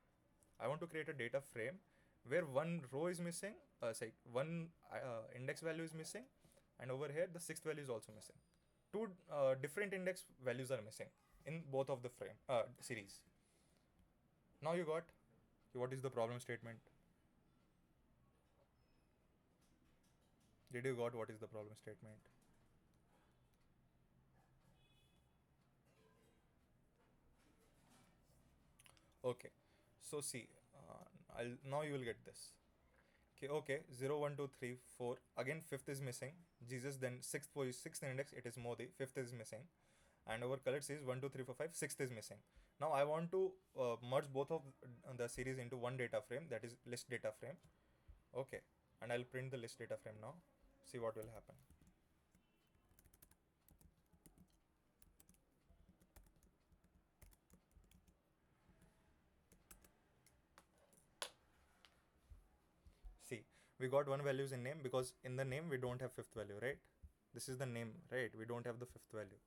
I want to create a data frame where one row is missing, say one index value is missing, and over here the sixth value is also missing. Two different index values are missing in both of the frame series. Now you got what is the problem statement? Did you got what is the problem statement? Okay, so see, now you will get this. Okay, 0, 1, 2, 3, 4. Again, fifth is missing. Jesus, then sixth index, it is Modi. Fifth is missing. And our color says 1, 2, 3, 4, 5. Sixth is missing. Now I want to merge both of the series into one data frame, that is list data frame. Okay, and I'll print the list data frame now. See what will happen. See, we got one values in name because in the name we don't have fifth value, right? This is the name, right? We don't have the fifth value.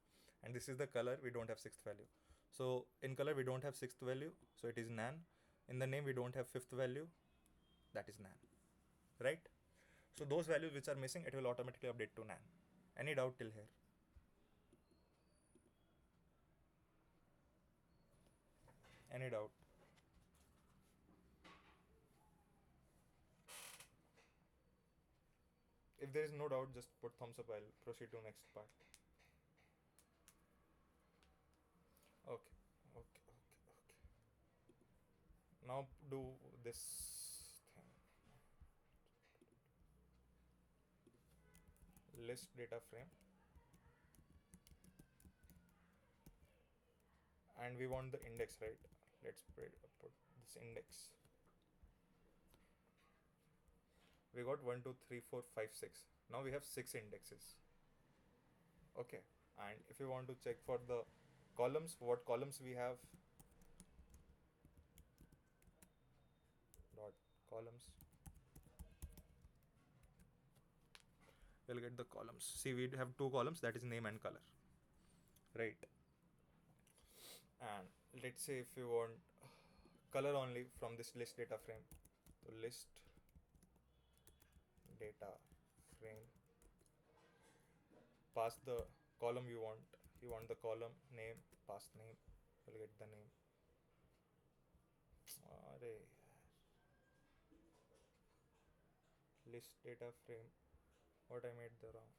And this is the color, we don't have sixth value. So in color we don't have sixth value, so it is nan. In the name we don't have fifth value, that is nan, right? So those values which are missing, it will automatically update to nan. Any doubt till here? Any doubt? If there is no doubt, just put thumbs up. I'll proceed to next part. Okay, okay, okay, okay. Now do this thing. List data frame. And we want the index, right? Let's put this index. We got 1, 2, 3, 4, 5, 6. Now we have 6 indexes. Okay, and if you want to check for the columns, what columns we have? Dot columns. We'll get the columns. See, we have two columns, that is name and color, right? And let's say if you want color only from this list data frame, so list data frame, pass the column you want the column name, pass name, you'll get the name. List data frame, what I made the wrong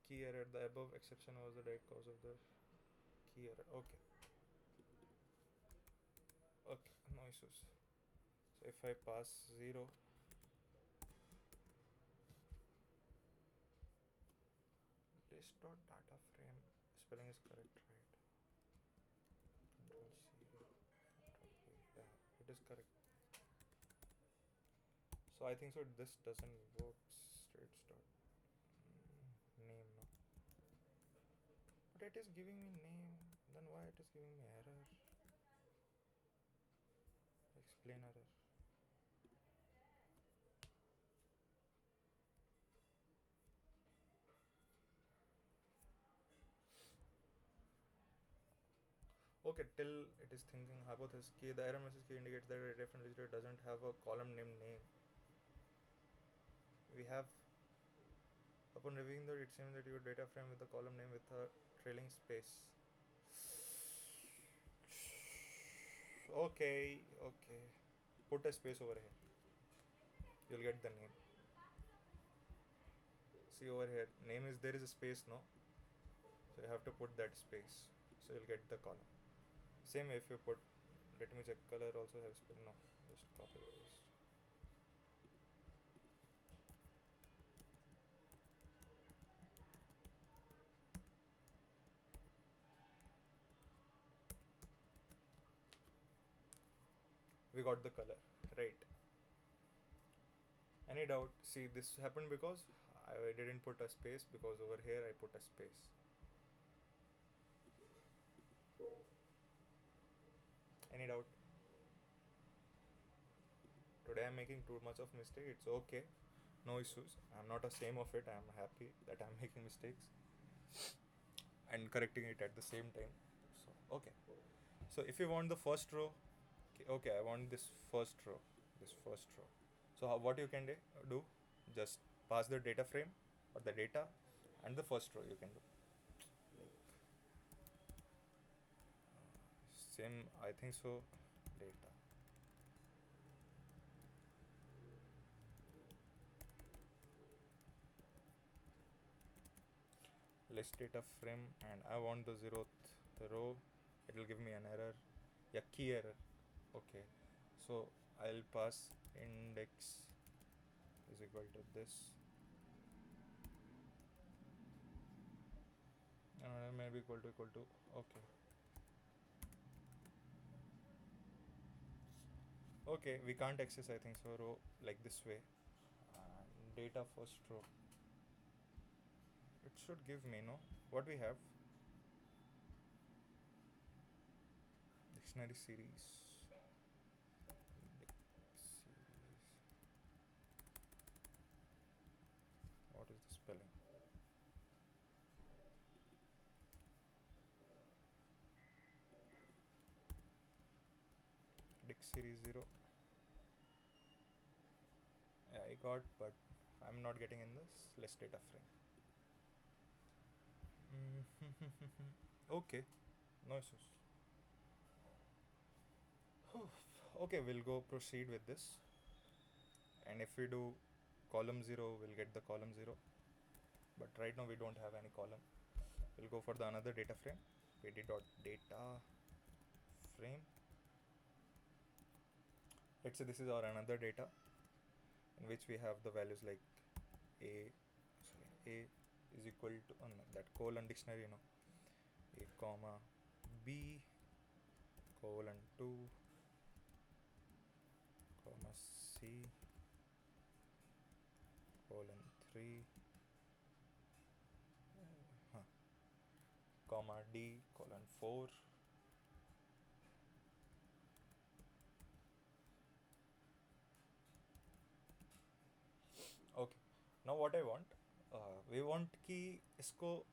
key error. The above exception was the direct cause of the key error. Okay, okay, no issues. So if I pass 0, list dot data frame, spelling is correct, right? Control C, Control V, yeah, it is correct. So I think so this doesn't work. Straight start name, no. But it is giving me name, then why it is giving me error? Explain error. Okay, till it is thinking hypothesis key, the error message key indicates that a different visitor doesn't have a column name. We have, upon reviewing that, it seems that your data frame with the column name with a trailing space. Okay, okay, put a space over here, you'll get the name. See over here, name is, there is a space, no? So you have to put that space, so you'll get the column. Same if you put, let me check, color also has space, no, just copy paste. We got the color, right? Any doubt? See, this happened because I didn't put a space because over here I put a space. Any doubt? Today I'm making too much of mistake. It's okay. No issues. I'm not ashamed of it. I'm happy that I'm making mistakes and correcting it at the same time. So okay. So if you want the first row, okay, I want this first row. This first row. So what you can do? Just pass the data frame or the data and the first row you can do. Same, I think so. Data. List data frame, and I want the 0th row. It will give me an error. Yeah, key error. Okay. So I'll pass index is equal to this. And maybe equal to. Okay. Okay, we can't access, I think so, row like this way. And data first row. It should give me, no? What we have? Dictionary series. What is the spelling? Dic series 0. Yeah, I got, but I'm not getting in this list data frame. Okay, no issues. Okay, we'll go proceed with this. And if we do column 0, we'll get the column 0. But right now we don't have any column. We'll go for the another data frame. pd.data frame. Let's say this is our another data in which we have the values like a is equal to that colon dictionary, a comma b colon 2 comma c colon 3 comma d colon 4 okay. Now what I want, we want कि इसको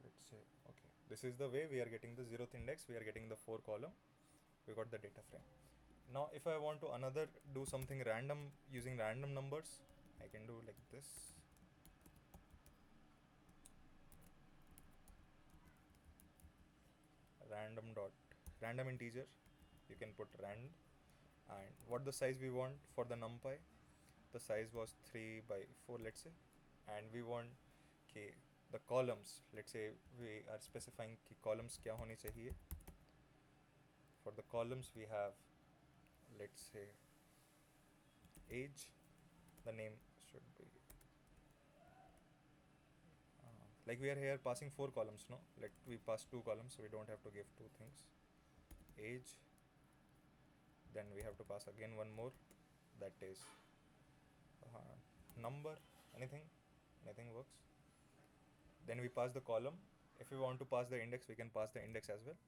let's say, okay, this is the way we are getting the 0th index, we are getting the 4 column, we got the data frame. Now if I want to another do something random using random numbers, I can do like this. Random integer, you can put rand, and what the size we want for the numpy, the size was 3 by 4, let's say, and we want कि the columns, let's say we are specifying कि columns क्या होनी चाहिए. For the columns we have, let's say, age, the name should be like we are here passing 4 columns, no? Let we pass 2 columns, so we don't have to give 2 things. Age, then we have to pass again one more, that is number, anything works. Then we pass the column. If we want to pass the index, we can pass the index as well.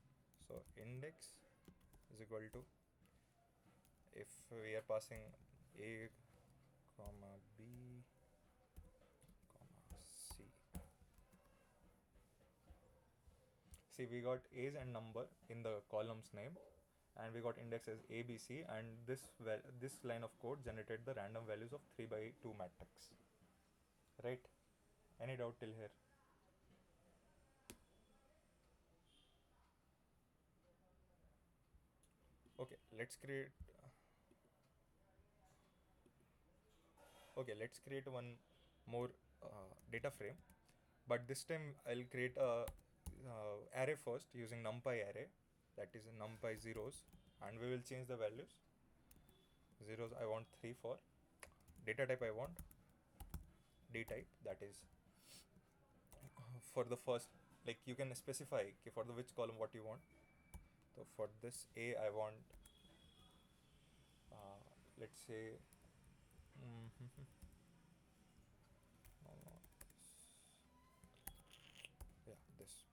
So index is equal to, if we are passing a comma b comma c. See, we got age and number in the column's name, and we got index as ABC, and this line of code generated the random values of 3 by 2 matrix. Right? Any doubt till here? Okay, let's create one more data frame, but this time I'll create a array first using numpy array, that is numpy zeros, and we will change the values. Zeros I want 3 for. Data type I want d type, that is for the first, like you can specify for the which column what you want. So for this a I want let's say Mm-hmm. No, no. Yeah, this.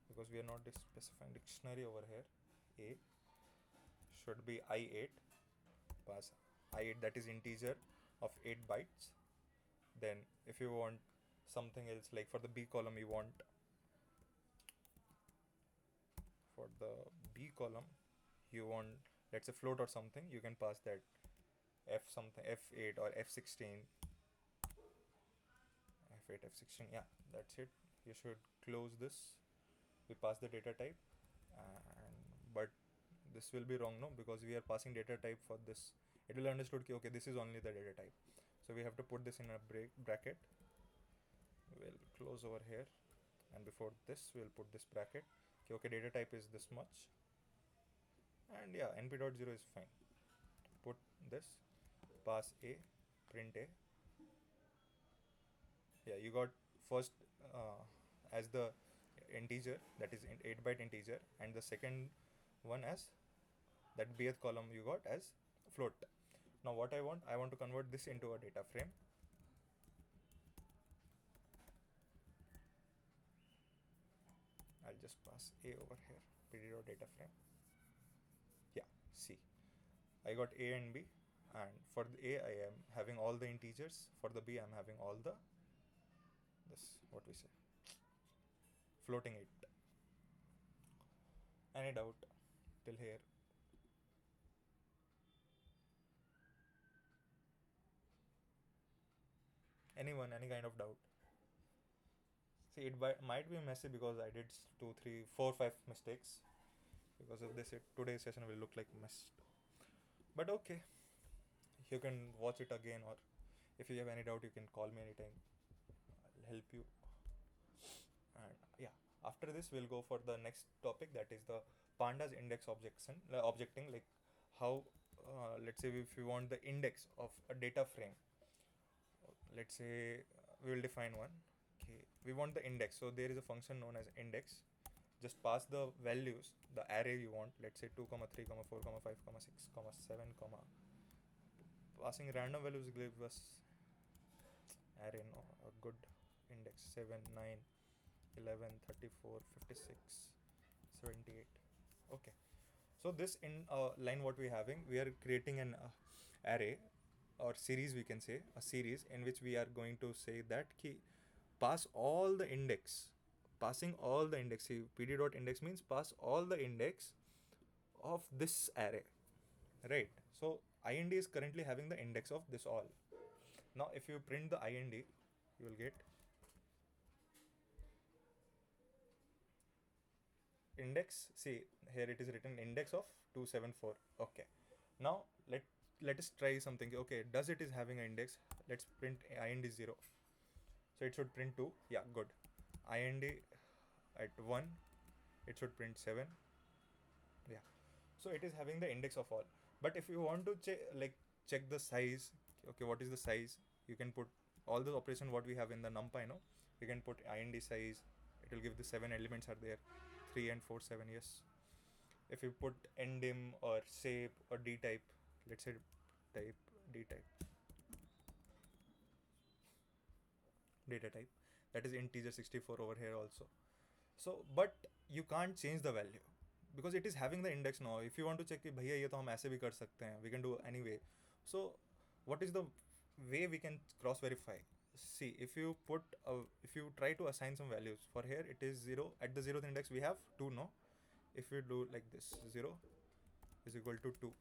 Because we are not specifying dictionary over here. A should be I8. Pass I8, that is integer of 8 bytes. Then if you want something else, like for the B column, you want for the B column you want, let's say, float or something, you can pass that f something, f8 or f16, f8 f16. Yeah, that's it. You should close this. We pass the data type, and but this will be wrong, no, because we are passing data type for this. It will understood ki, okay, this is only the data type, so we have to put this in a bracket. We'll close over here, and before this we'll put this bracket. Okay, data type is this much, and yeah, np.0 is fine. Put this, pass a, print a. Yeah, you got first as the integer, that is 8 byte integer, and the second one as that bth column you got as float. Now what I want to convert this into a data frame. I'll just pass a over here, pd.data frame. Yeah, see, I got a and b, and for the a I am having all the integers, for the b I'm having all the this, what we say, floating it. Any doubt till here? Anyone, any kind of doubt? See, it might be messy because I did 2, 3, 4, 5 mistakes. Because of this, today's session will look like mess. But okay, you can watch it again, or if you have any doubt, you can call me anytime. I'll help you. And yeah, after this, we'll go for the next topic, that is the pandas index objecting, like how, let's say, if you want the index of a data frame, let's say we will define one. Okay, we want the index, so there is a function known as index. Just pass the values, the array you want, let's say 2 comma 3 comma 4 comma 5 comma 6 comma 7 comma, passing random values give us array, no, a good index, 7 9 11 34 56 78. Okay, so this in line what we having, we are creating an array or series, we can say a series in which we are going to say that key pass all the index, passing all the index. See, pd.index means pass all the index of this array, right? So ind is currently having the index of this all. Now if you print the ind, you will get index. See, here it is written index of 274. Okay, now let us try something. Okay, does it is having an index? Let's print ind 0, so it should print 2. Yeah, good. ind at 1, it should print 7. Yeah, so it is having the index of all. But if you want to check the size, okay, what is the size, you can put all the operation what we have in the numpy, no, you can put ind size, it will give the 7 elements are there, 3 and 4 7. Yes, if you put ndim or shape or d type, let's say type d type, data type, that is integer 64 over here also. So but you can't change the value because it is having the index now. If you want to check कि भैया ये तो हम ऐसे भी कर सकते हैं, we can do anyway. So what is the way we can cross verify? See, if you if you try to assign some values, for here it is 0, at the 0th index we have 2, no. If you do like this, 0 is equal to 2,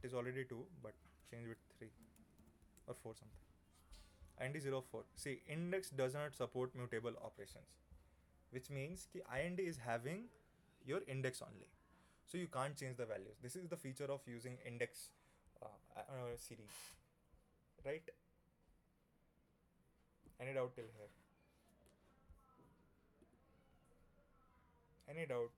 it is already 2, but change with 3 or 4 something, ind 04. See, index does not support mutable operations, which means ki ind is having your index only, so you can't change the values. This is the feature of using index series, right? Any doubt till here? Any doubt?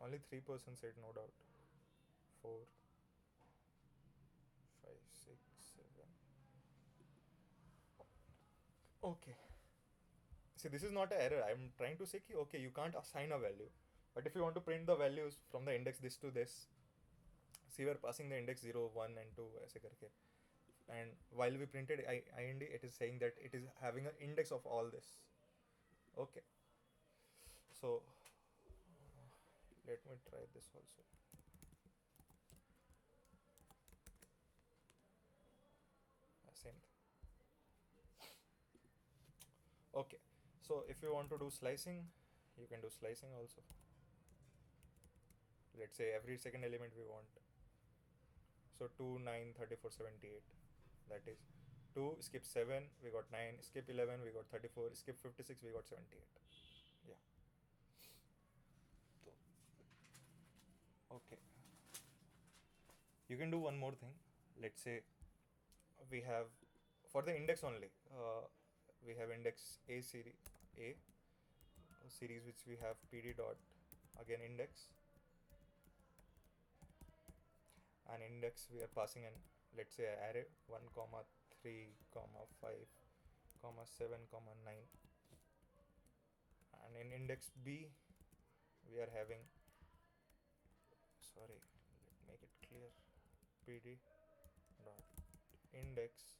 Only 3% said no doubt. 4 5 6 7. Okay, see, this is not an error. I'm trying to say ki, okay, you can't assign a value, But if you want to print the values from the index this to this, see we are passing the index 0, 1 and 2 ऐसे करके. And while we printed IND, it is saying that it is having an index of all this. Okay. So let me try this also. Same thing. Okay. So if you want to do slicing, you can do slicing also. Let's say every second element we want. So 2, 9, 34, 78. That is 2, skip 7, we got 9, skip 11, we got 34, skip 56, we got 78. Yeah. So, okay. You can do one more thing. Let's say we have, for the index only, we have index A series, A series which we have pd dot, again index, and index we are passing an, let's say, array 1 comma 3 comma 5 comma 7 comma 9, and in index B we are having, sorry, let make it clear, pd dot index,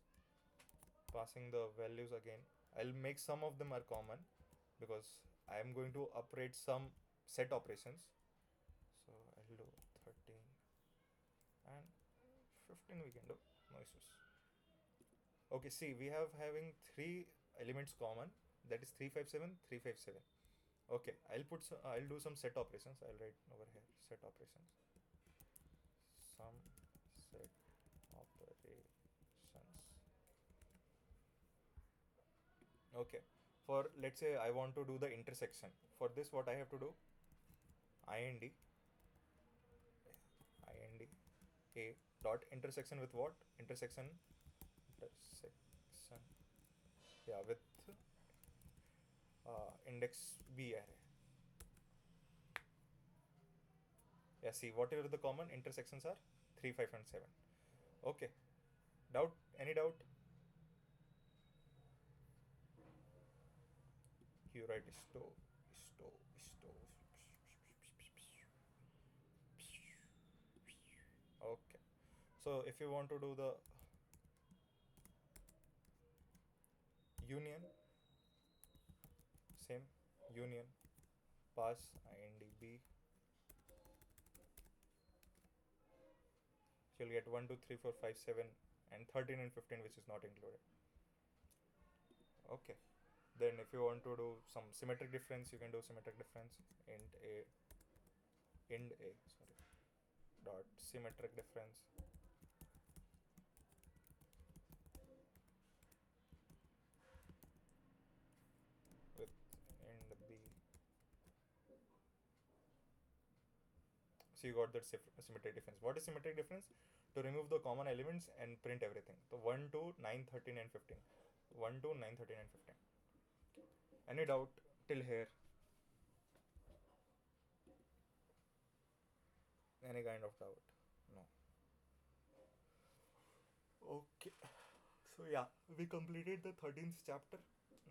passing the values again. I'll make some of them are common because I am going to operate some set operations. So I'll do 13 and 15 we can do, no issues. Okay, see we have having 3 elements common, that is 357, 357. Okay, I'll do some set operations. I'll write over here set operations. Some set operations. Okay, for let's say I want to do the intersection. For this, what I have to do? IND A dot intersection with what? Intersection. Yeah, with index B array. Yeah, see whatever the common intersections are, 3, 5 and 7. Okay, doubt? Any doubt? You write stow. Okay, so if you want to do the union, same union, pass IND B, you'll get 1, 2, 3, 4, 5, 7 and 13 and 15, which is not included. Okay, then if you want to do some symmetric difference, you can do symmetric difference, int A sorry, dot symmetric difference with int B. So you got that symmetric difference. What is symmetric difference? To remove the common elements and print everything. So 1, 2, 9, 13 and 15. 1, 2, 9, 13 and 15. Any doubt till here? Any kind of doubt? No. Okay. So yeah, we completed the 13th chapter.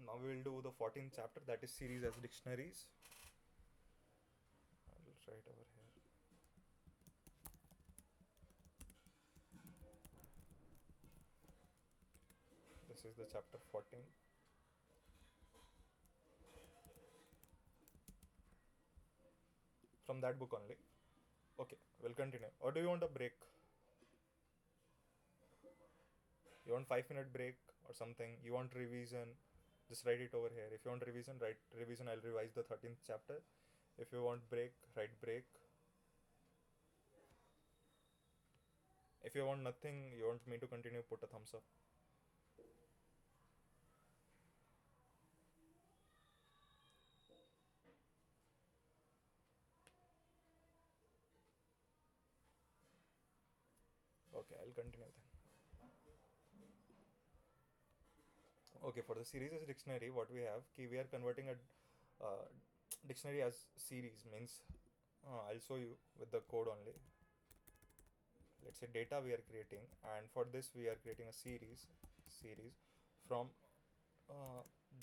Now we will do the 14th chapter, that is series as dictionaries. I will write over here. This is the chapter 14. From that book only. Okay, we'll continue. Or do you want a break? You want 5-minute break or something? You want revision? Just write it over here. If you want revision, write revision. I'll revise the 13th chapter. If you want break, write break. If you want nothing, you want me to continue, put a thumbs up. Okay, I'll continue then. Okay, for the series as dictionary, what we have, we are converting a dictionary as series, means I'll show you with the code only. Let's say data we are creating, and for this we are creating a series from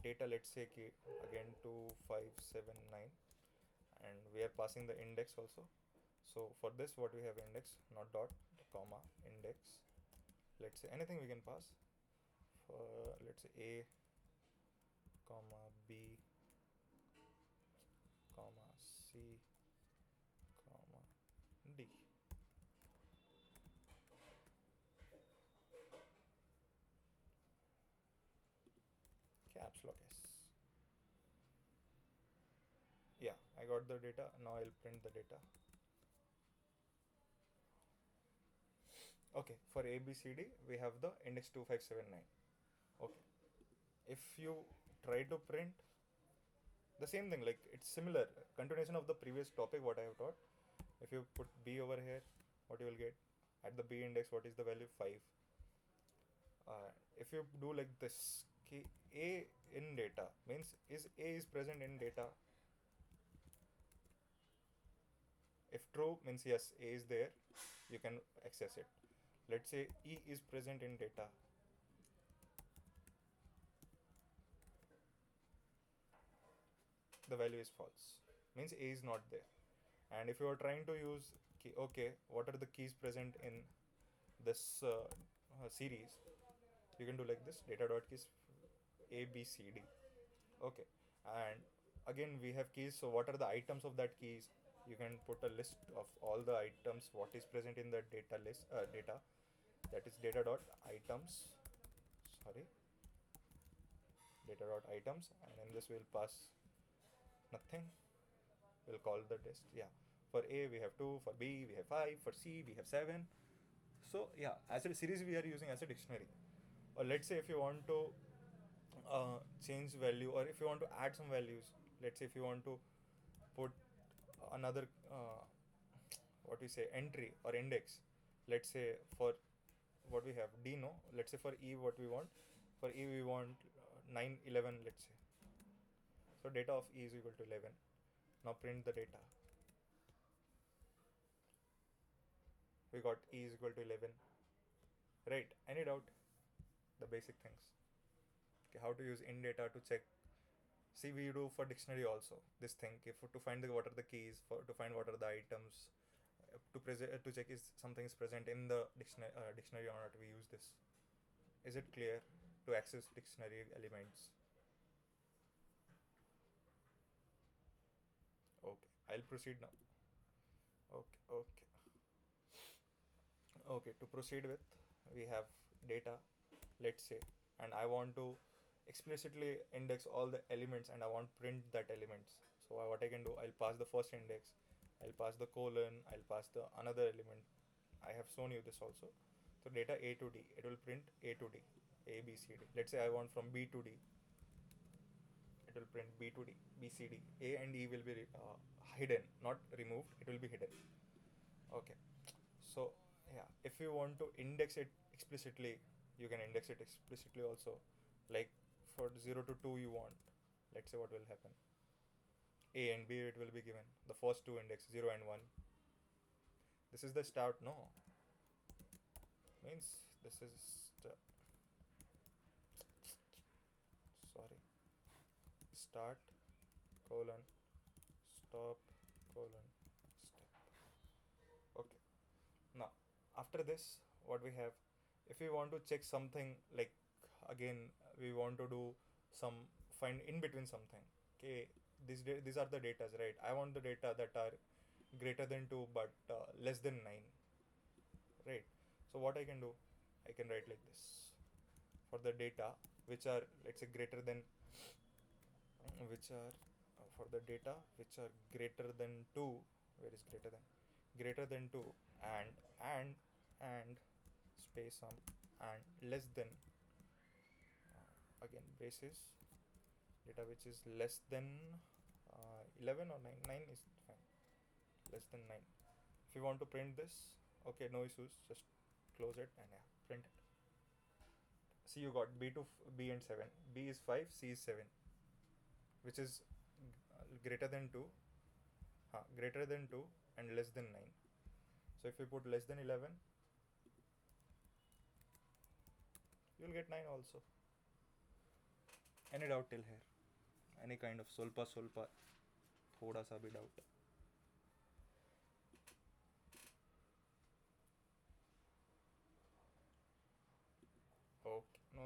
data, let's say again 2, 5, 7, 9, and we are passing the index also. So for this, what we have index, not dot, comma, index. Let's say anything we can pass. For let's say a, comma, b, comma, c, comma, d. Caps lock S. Yeah, I got the data. Now I'll print the data. Okay, for A, B, C, D, we have the index 2579. Okay, if you try to print the same thing, like it's similar, continuation of the previous topic what I have taught. If you put B over here, what you will get at the B index, what is the value? 5. If you do like this, A in data means is A is present in data. If true means yes, A is there, you can access it. Let's say E is present in data. The value is false, means A is not there. And if you are trying to use key, okay, what are the keys present in this series? You can do like this, data dot keys A, B, C, D. Okay, and again we have keys. So what are the items of that keys? You can put a list of all the items what is present in the data list, data, that is data dot items. Sorry, data dot items, and in this we'll pass nothing. We'll call the list. Yeah, for A we have 2, for B we have 5, for C we have 7. So yeah, as a series we are using as a dictionary. Or let's say if you want to change value, or if you want to add some values, let's say if you want to put another what we say entry or index, let's say for what we have D, no, let's say for E what we want, for E we want 9, 11, let's say. So data of E is equal to 11. Now print the data. We got E is equal to 11. Right, any doubt? The basic things. Okay, how to use in data to check. See, we do for dictionary also this thing. If to find the what are the keys, for to find what are the items, to check is something is present in the dictionary or not. We use this. Is it clear? To access dictionary elements. Okay, I'll proceed now. Okay, okay. Okay, to proceed with, we have data, let's say, and I want to explicitly index all the elements and I want print that elements. So what I can do, I'll pass the first index, I'll pass the colon, I'll pass the another element. I have shown you this also. So data A to D, it will print A to D, A, B, C, D. Let's say I want from B to D, it will print B to D, B, C, D. A and E will be hidden, not removed, it will be hidden. Okay. So yeah, if you want to index it explicitly, you can index it explicitly also. Like for 0 to 2 you want, let's say what will happen. A and B it will be given. The first two index 0 and 1. This is the start, no. Means this is sorry. Start, colon, stop, colon, step. Okay. Now after this what we have, if we want to check something, like again we want to do some find in between something. Okay, these are the datas, right? I want the data that are greater than 2 but less than 9, right? So what I can do, I can write like this. For the data which are, let's say, greater than which are for the data which are greater than 2, where is greater than 2, and space sum, and less than again braces, data which is less than 11 or 9, 9 is fine, less than 9. If you want to print this, okay, no issues, just close it and yeah, print it. See, you got B to B and 7. B is 5, C is 7, which is greater than 2, greater than 2 and less than 9. So if you put less than 11, you'll get 9 also. Any doubt till here? Any kind of solpa, thoda sa bhi doubt?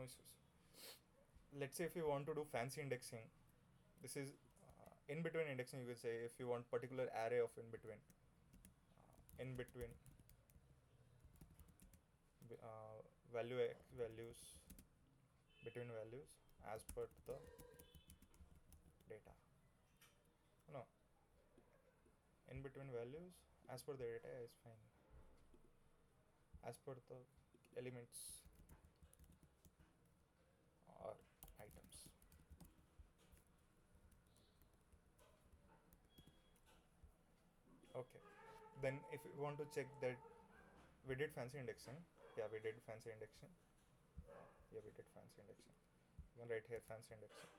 no issues. Let's say if you want to do fancy indexing, this is in between indexing. You could say if you want particular array of in between values between values as per the data. No, in between values as per the data is fine. As per the elements or items. Okay. Then if you want to check that we did fancy indexing, yeah, we did fancy indexing. Yeah, we did fancy indexing. You can write here fancy indexing.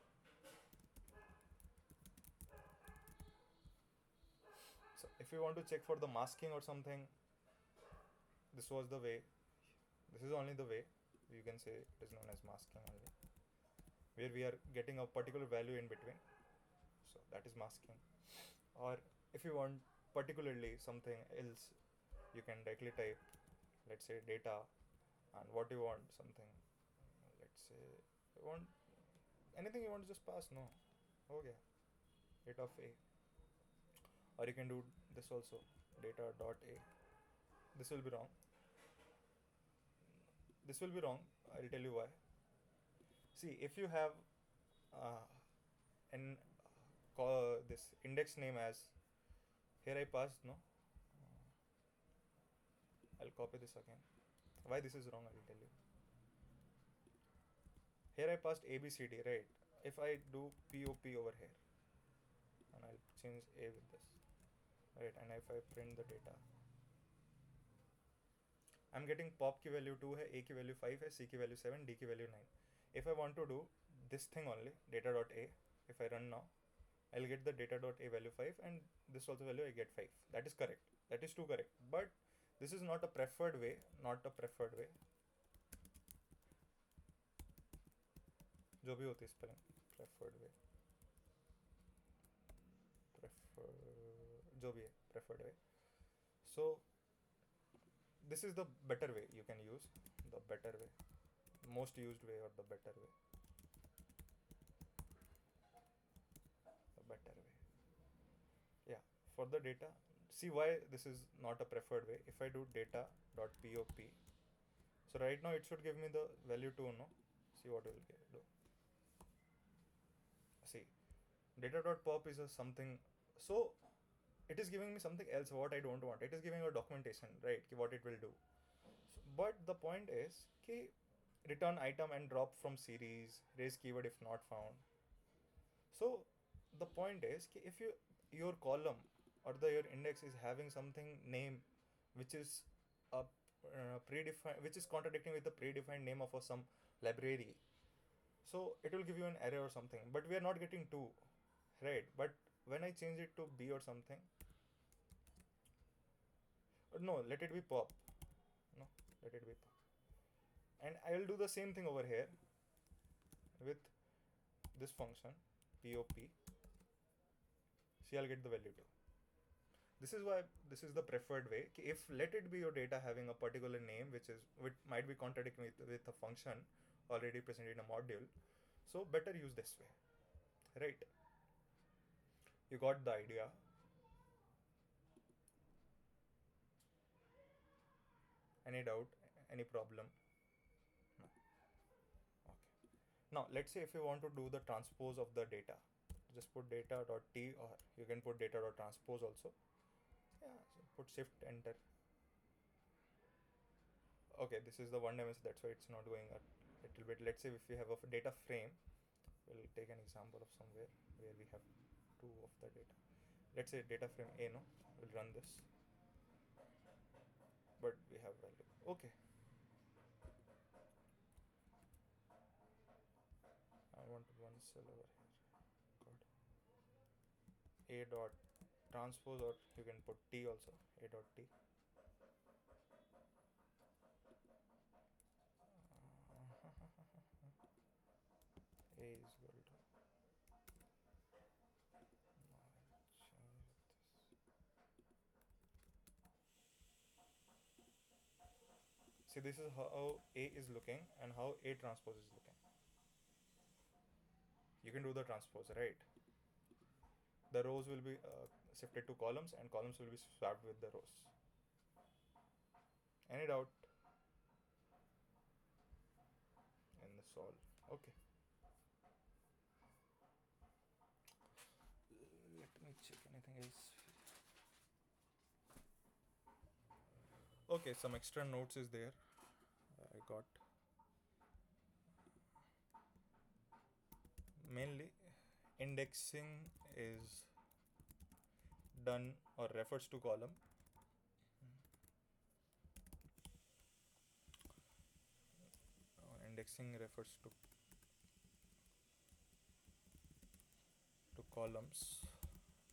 So if you want to check for the masking or something, this was the way. This is only the way. You can say it is known as masking only, where we are getting a particular value in between. So that is masking. Or if you want particularly something else, you can directly type, let's say, data, and what you want something. Let's say you want anything you want to just pass. No, okay, data of a. Or you can do this also, data dot a. This will be wrong. This will be wrong. I'll tell you why. See, if you have an call this index name as, here I passed, no, I'll copy this again. Why this is wrong, I will tell you. Here I passed ABCD, right? If I do POP over here, and I'll change A with this, right? And if I print the data, I'm getting pop की value 2 है, A की value 5 है, C की value 7, D की value 9. If I want to do this thing only, data.a, if I run now, I'll get the data.a value 5, and this also value I get 5. That is correct. That is too correct. But this is not a preferred way. Not a preferred way. जो भी होती है spelling, preferred way. जो भी है, preferred way. So this is the better way you can use. The better way. Most used way or the better way. The better way. Yeah, for the data, see why this is not a preferred way. If I do data.pop, so right now it should give me the value 2, no? See what it will do. See, data.pop is a something, so it is giving me something else what I don't want. It is giving a documentation, right? What it will do. So, but the point is, return item and drop from series, raise keyword if not found. So the point is, if your column or your index is having something name which is a predefined, which is contradicting with the predefined name of some library, so it will give you an error or something. But we are not getting 2, right? But when I change it to B or something, no, let it be pop. No, let it be pop. And I will do the same thing over here with this function pop. See, I'll get the value 2. This is why this is the preferred way. If let it be your data having a particular name which might be contradicting with a function already present in a module, so better use this way, right? You got the idea. Any doubt? Any problem? No. Okay. Now let's say if you want to do the transpose of the data, just put data.t, or you can put data.transpose also. Yeah, so put shift enter. Okay, this is the one dimension, that's why it's not going a little bit. Let's say if we have a data frame, we'll take an example of somewhere where we have 2 of the data. Let's say data frame A, no? We'll run this. But we have value. Okay. I want one cell over here. God. A dot transpose, or you can put T also. A dot T. A is equal to. See, this is how A is looking and how A transpose is looking. You can do the transpose, right? The rows will be shifted to columns and columns will be swapped with the rows. Any doubt in the solve? Okay. Let me check anything else. Okay, some extra notes is there. I got mainly indexing is done or refers to column. Indexing refers to columns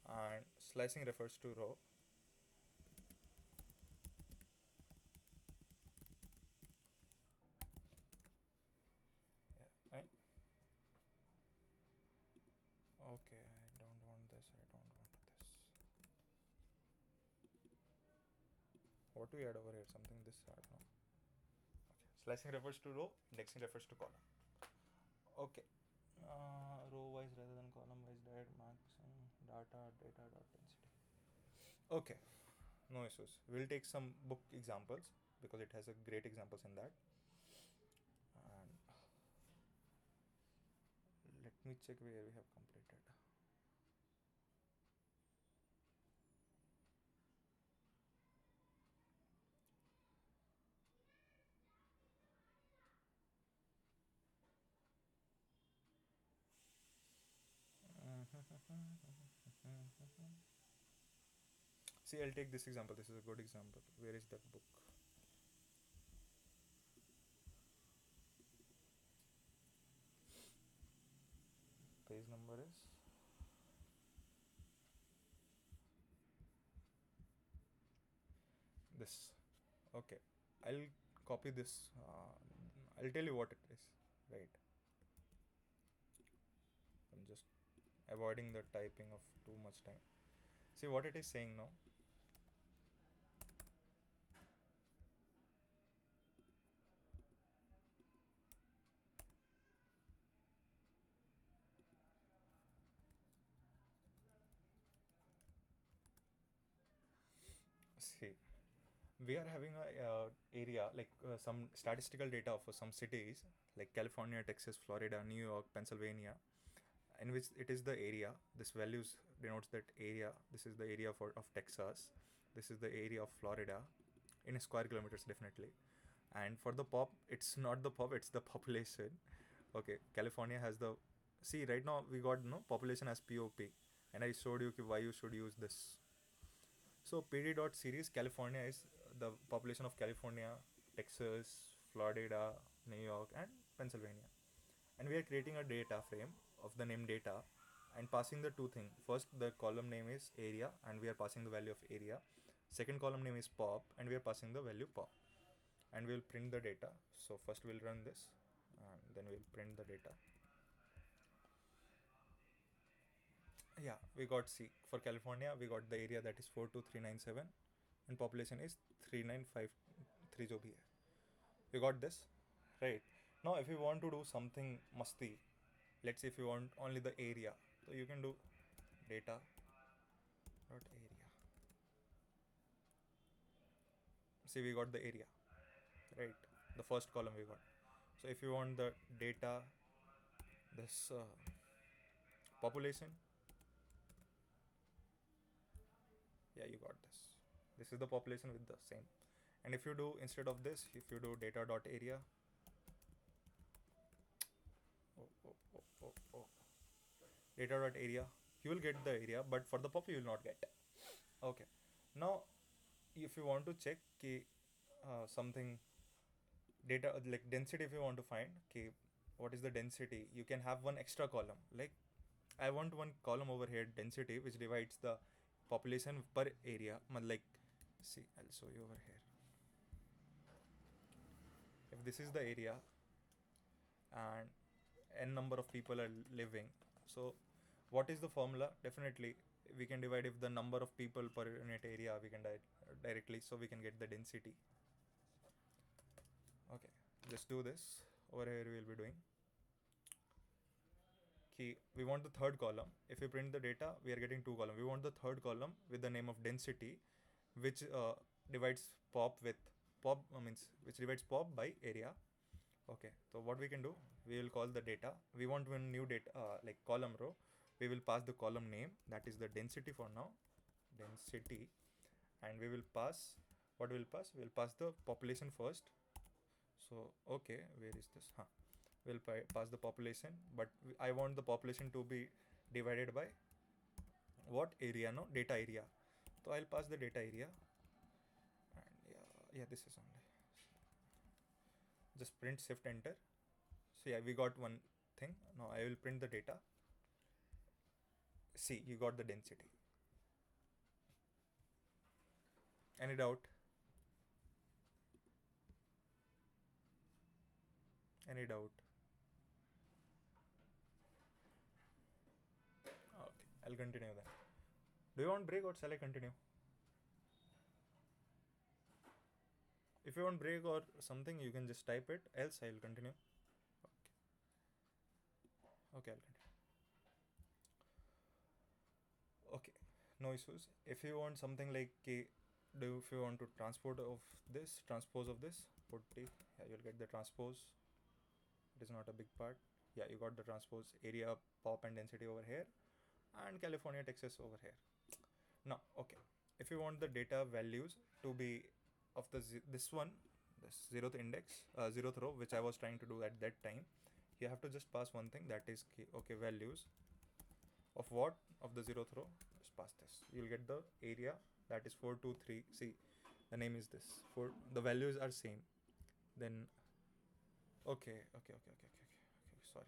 and slicing refers to row. Yeah, right? Okay, I don't want this, I don't want this. What do we add over here? Something this add, no? Okay. Slicing refers to row, indexing refers to column. Okay. Row wise rather than column wise, data dot density. Okay, no issues. We'll take some book examples because it has a great examples in that. And let me check where we have completed. See, I'll take this example. This is a good example. Where is that book? Page number is this. Okay, I'll copy this. I'll tell you what it is. Right. I'm just avoiding the typing of too much time. See what it is saying now. See, we are having a area like some statistical data for some cities like California, Texas, Florida, New York, Pennsylvania, in which it is the area. This values denotes that area. This is the area for of Texas. This is the area of Florida, in square kilometers definitely. And for the pop, it's not the pop, it's the population. Okay, California has the, see right now we got no population as POP, and I showed you why you should use this. So PD dot series California is the population of California, Texas, Florida, New York, and Pennsylvania. And we are creating a data frame of the name data and passing the two things. First, the column name is area, and we are passing the value of area. Second column name is pop, and we are passing the value pop. And we will print the data. So first we'll run this, and then we'll print the data. Yeah, we got C. For California, we got the area that is 42397 and population is 3953 जो भी है. We got this, right? Now if you want to do something masti, let's say if you want only the area, so you can do data dot area. See, we got the area, right? The first column we got. So if you want the data, this population, yeah, you got this. This is the population with the same. And if you do instead of this, if you do data dot area, data dot area, you will get the area, but for the pop you will not get. Okay, now if you want to check something data like density, if you want to find what is the density, you can have one extra column. Like I want one column over here, density, which divides the population per area. Like, see, I'll show you over here. If this is the area and n number of people are living, so what is the formula? Definitely we can divide if the number of people per unit area, we can directly, so we can get the density. just do this. Over here we will be doing key. We want the third column. If we print the data, we are getting two columns. We want the third column with the name of density, which divides pop with pop means which divides pop by area. Okay, so what we can do, we will call the data. We want one new data like column row. We will pass the column name, that is the density for now, density, and we will pass what we will pass. We will pass the population first. So okay, where is this? We'll pass the population, but I want the population to be divided by what area? No, data area. So I'll pass the data area, and yeah, this is only. Just print shift enter. So yeah, we got one thing. Now I will print the data. See, you got the density. Any doubt? Any doubt? Okay, I'll continue then. Do you want break or shall I continue? If you want break or something, you can just type it. Else, I will continue. Okay, I'll continue. Okay, no issues. If you want something like if you want to transpose of this, put T. Yeah, you'll get the transpose. It is not a big part. Yeah, you got the transpose area, pop, and density over here, and California, Texas over here. Now, okay, if you want the data values to be of this one, this zeroth index, zeroth row, which I was trying to do at that time, you have to just pass one thing, that is okay, values of what? Of the zeroth row. Just pass this. You'll get the area, that is 423. See, the name is this. The values are same. Then okay. Sorry.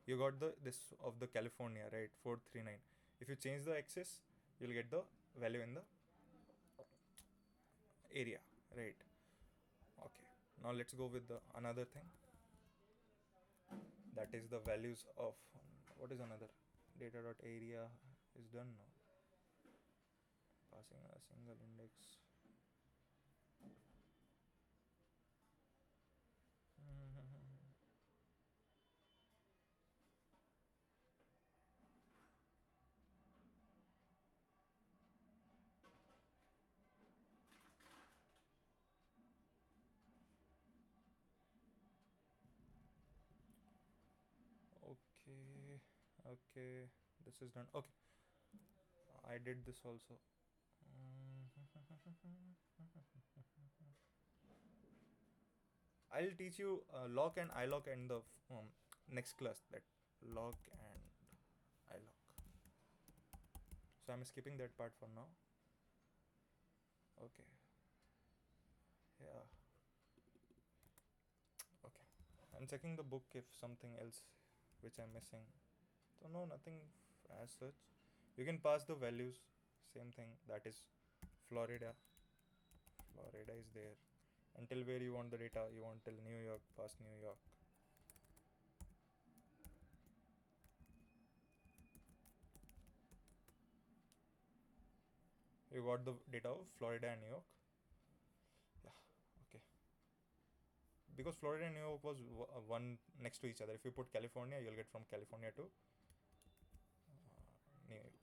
You got this of the California, right? 439. If you change the axis, you'll get the value in the area, right? Okay. Now let's go with the another thing. That is the values of what is another data dot area is done now. Passing a single index. Okay, this is done. Okay, I did this also. I'll teach you lock and ilock in the next class, that lock and ilock. So I'm skipping that part for now. Okay. Yeah. Okay. I'm checking the book if something else which I'm missing. So no, nothing as such. You can pass the values. Same thing. That is Florida. Florida is there. Until where you want the data. You want till New York. Pass New York. You got the data of Florida and New York. Yeah. Okay. Because Florida and New York was one next to each other. If you put California, you'll get from California to New York.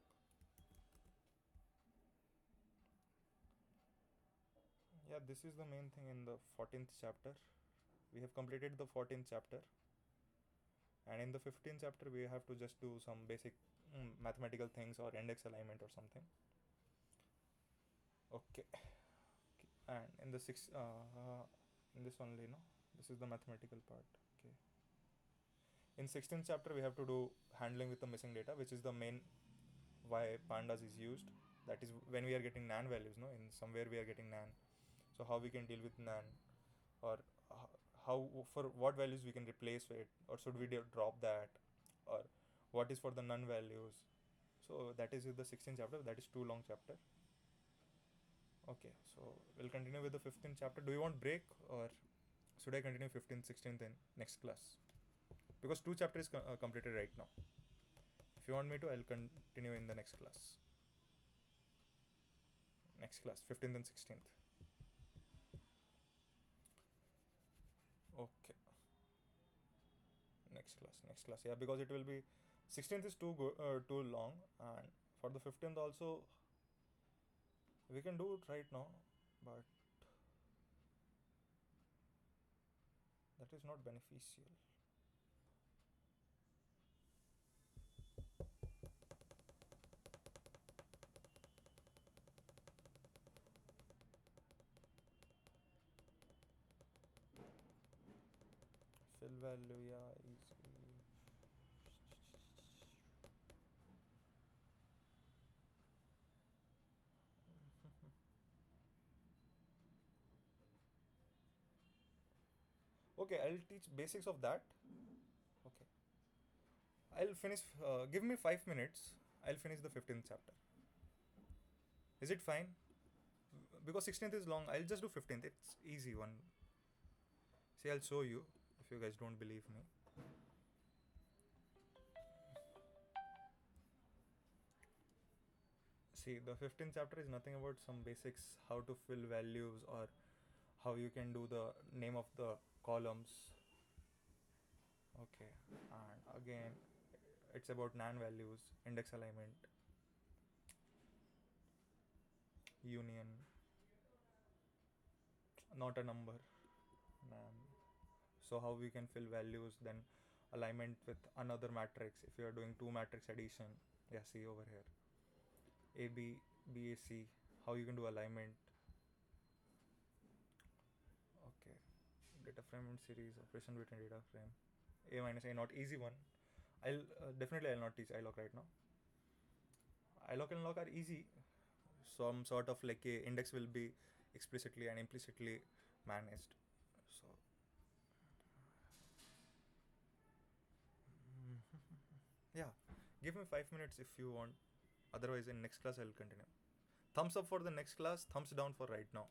Yeah, this is the main thing in the 14th chapter. We have completed the 14th chapter, and in the 15th chapter we have to just do some basic mathematical things or index alignment or something. Okay. And in the in this only, no, this is the mathematical part. Okay. In 16th chapter we have to do handling with the missing data, which is the main why pandas is used. That is when we are getting nan values, no, in somewhere we are getting nan. So how we can deal with nan, or how for what values we can replace it, or should we drop that, or what is for the none values. So that is with the 16th chapter. That is too long chapter. Okay, so we'll continue with the 15th chapter. Do you want break, or should I continue 15th, 16th in next class? Because two chapters completed right now. If you want me to, I'll continue in the next class. Next class, 15th and 16th. Next class. Yeah, because it will be 16th is too long, and for the 15th also we can do it right now, but that is not beneficial. Fill value, yeah, easy. Okay, I'll teach basics of that. Okay, I'll finish. Give me 5 minutes. I'll finish the 15th chapter. Is it fine? Because 16th is long. I'll just do 15th. It's easy one. See, I'll show you if you guys don't believe me. See, the 15th chapter is nothing about some basics, how to fill values or how you can do the name of the columns. Okay, and again, it's about nan values, index alignment, union, not a number, nan. So how we can fill values, then alignment with another matrix if you are doing two matrix addition. Yeah, see over here, AB, BAC, how you can do alignment. Okay, data frame and series, operation between data frame, A minus A not, easy one. I'll not teach iloc right now. Iloc and lock are easy. Some sort of like a index will be explicitly and implicitly managed. So yeah, give me 5 minutes if you want. Otherwise, in next class I'll continue. Thumbs up for the next class. Thumbs down for right now.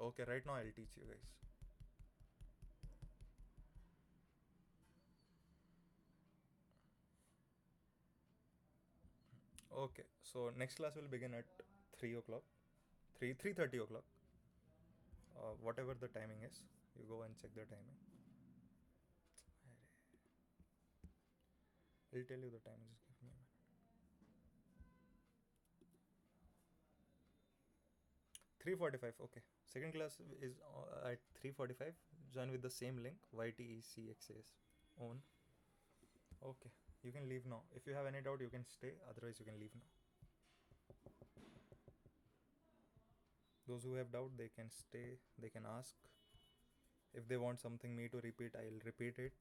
Okay, right now I'll teach you guys. Okay, so next class will begin at 3 o'clock, 3:30 o'clock, whatever the timing is. You go and check the timing. I'll tell you the time. Just give me a minute. 3:45. Okay. Second class is at 3:45. Join with the same link. YTECXAS on. Okay. You can leave now. If you have any doubt, you can stay. Otherwise, you can leave now. Those who have doubt, they can stay. They can ask. If they want something me to repeat, I'll repeat it.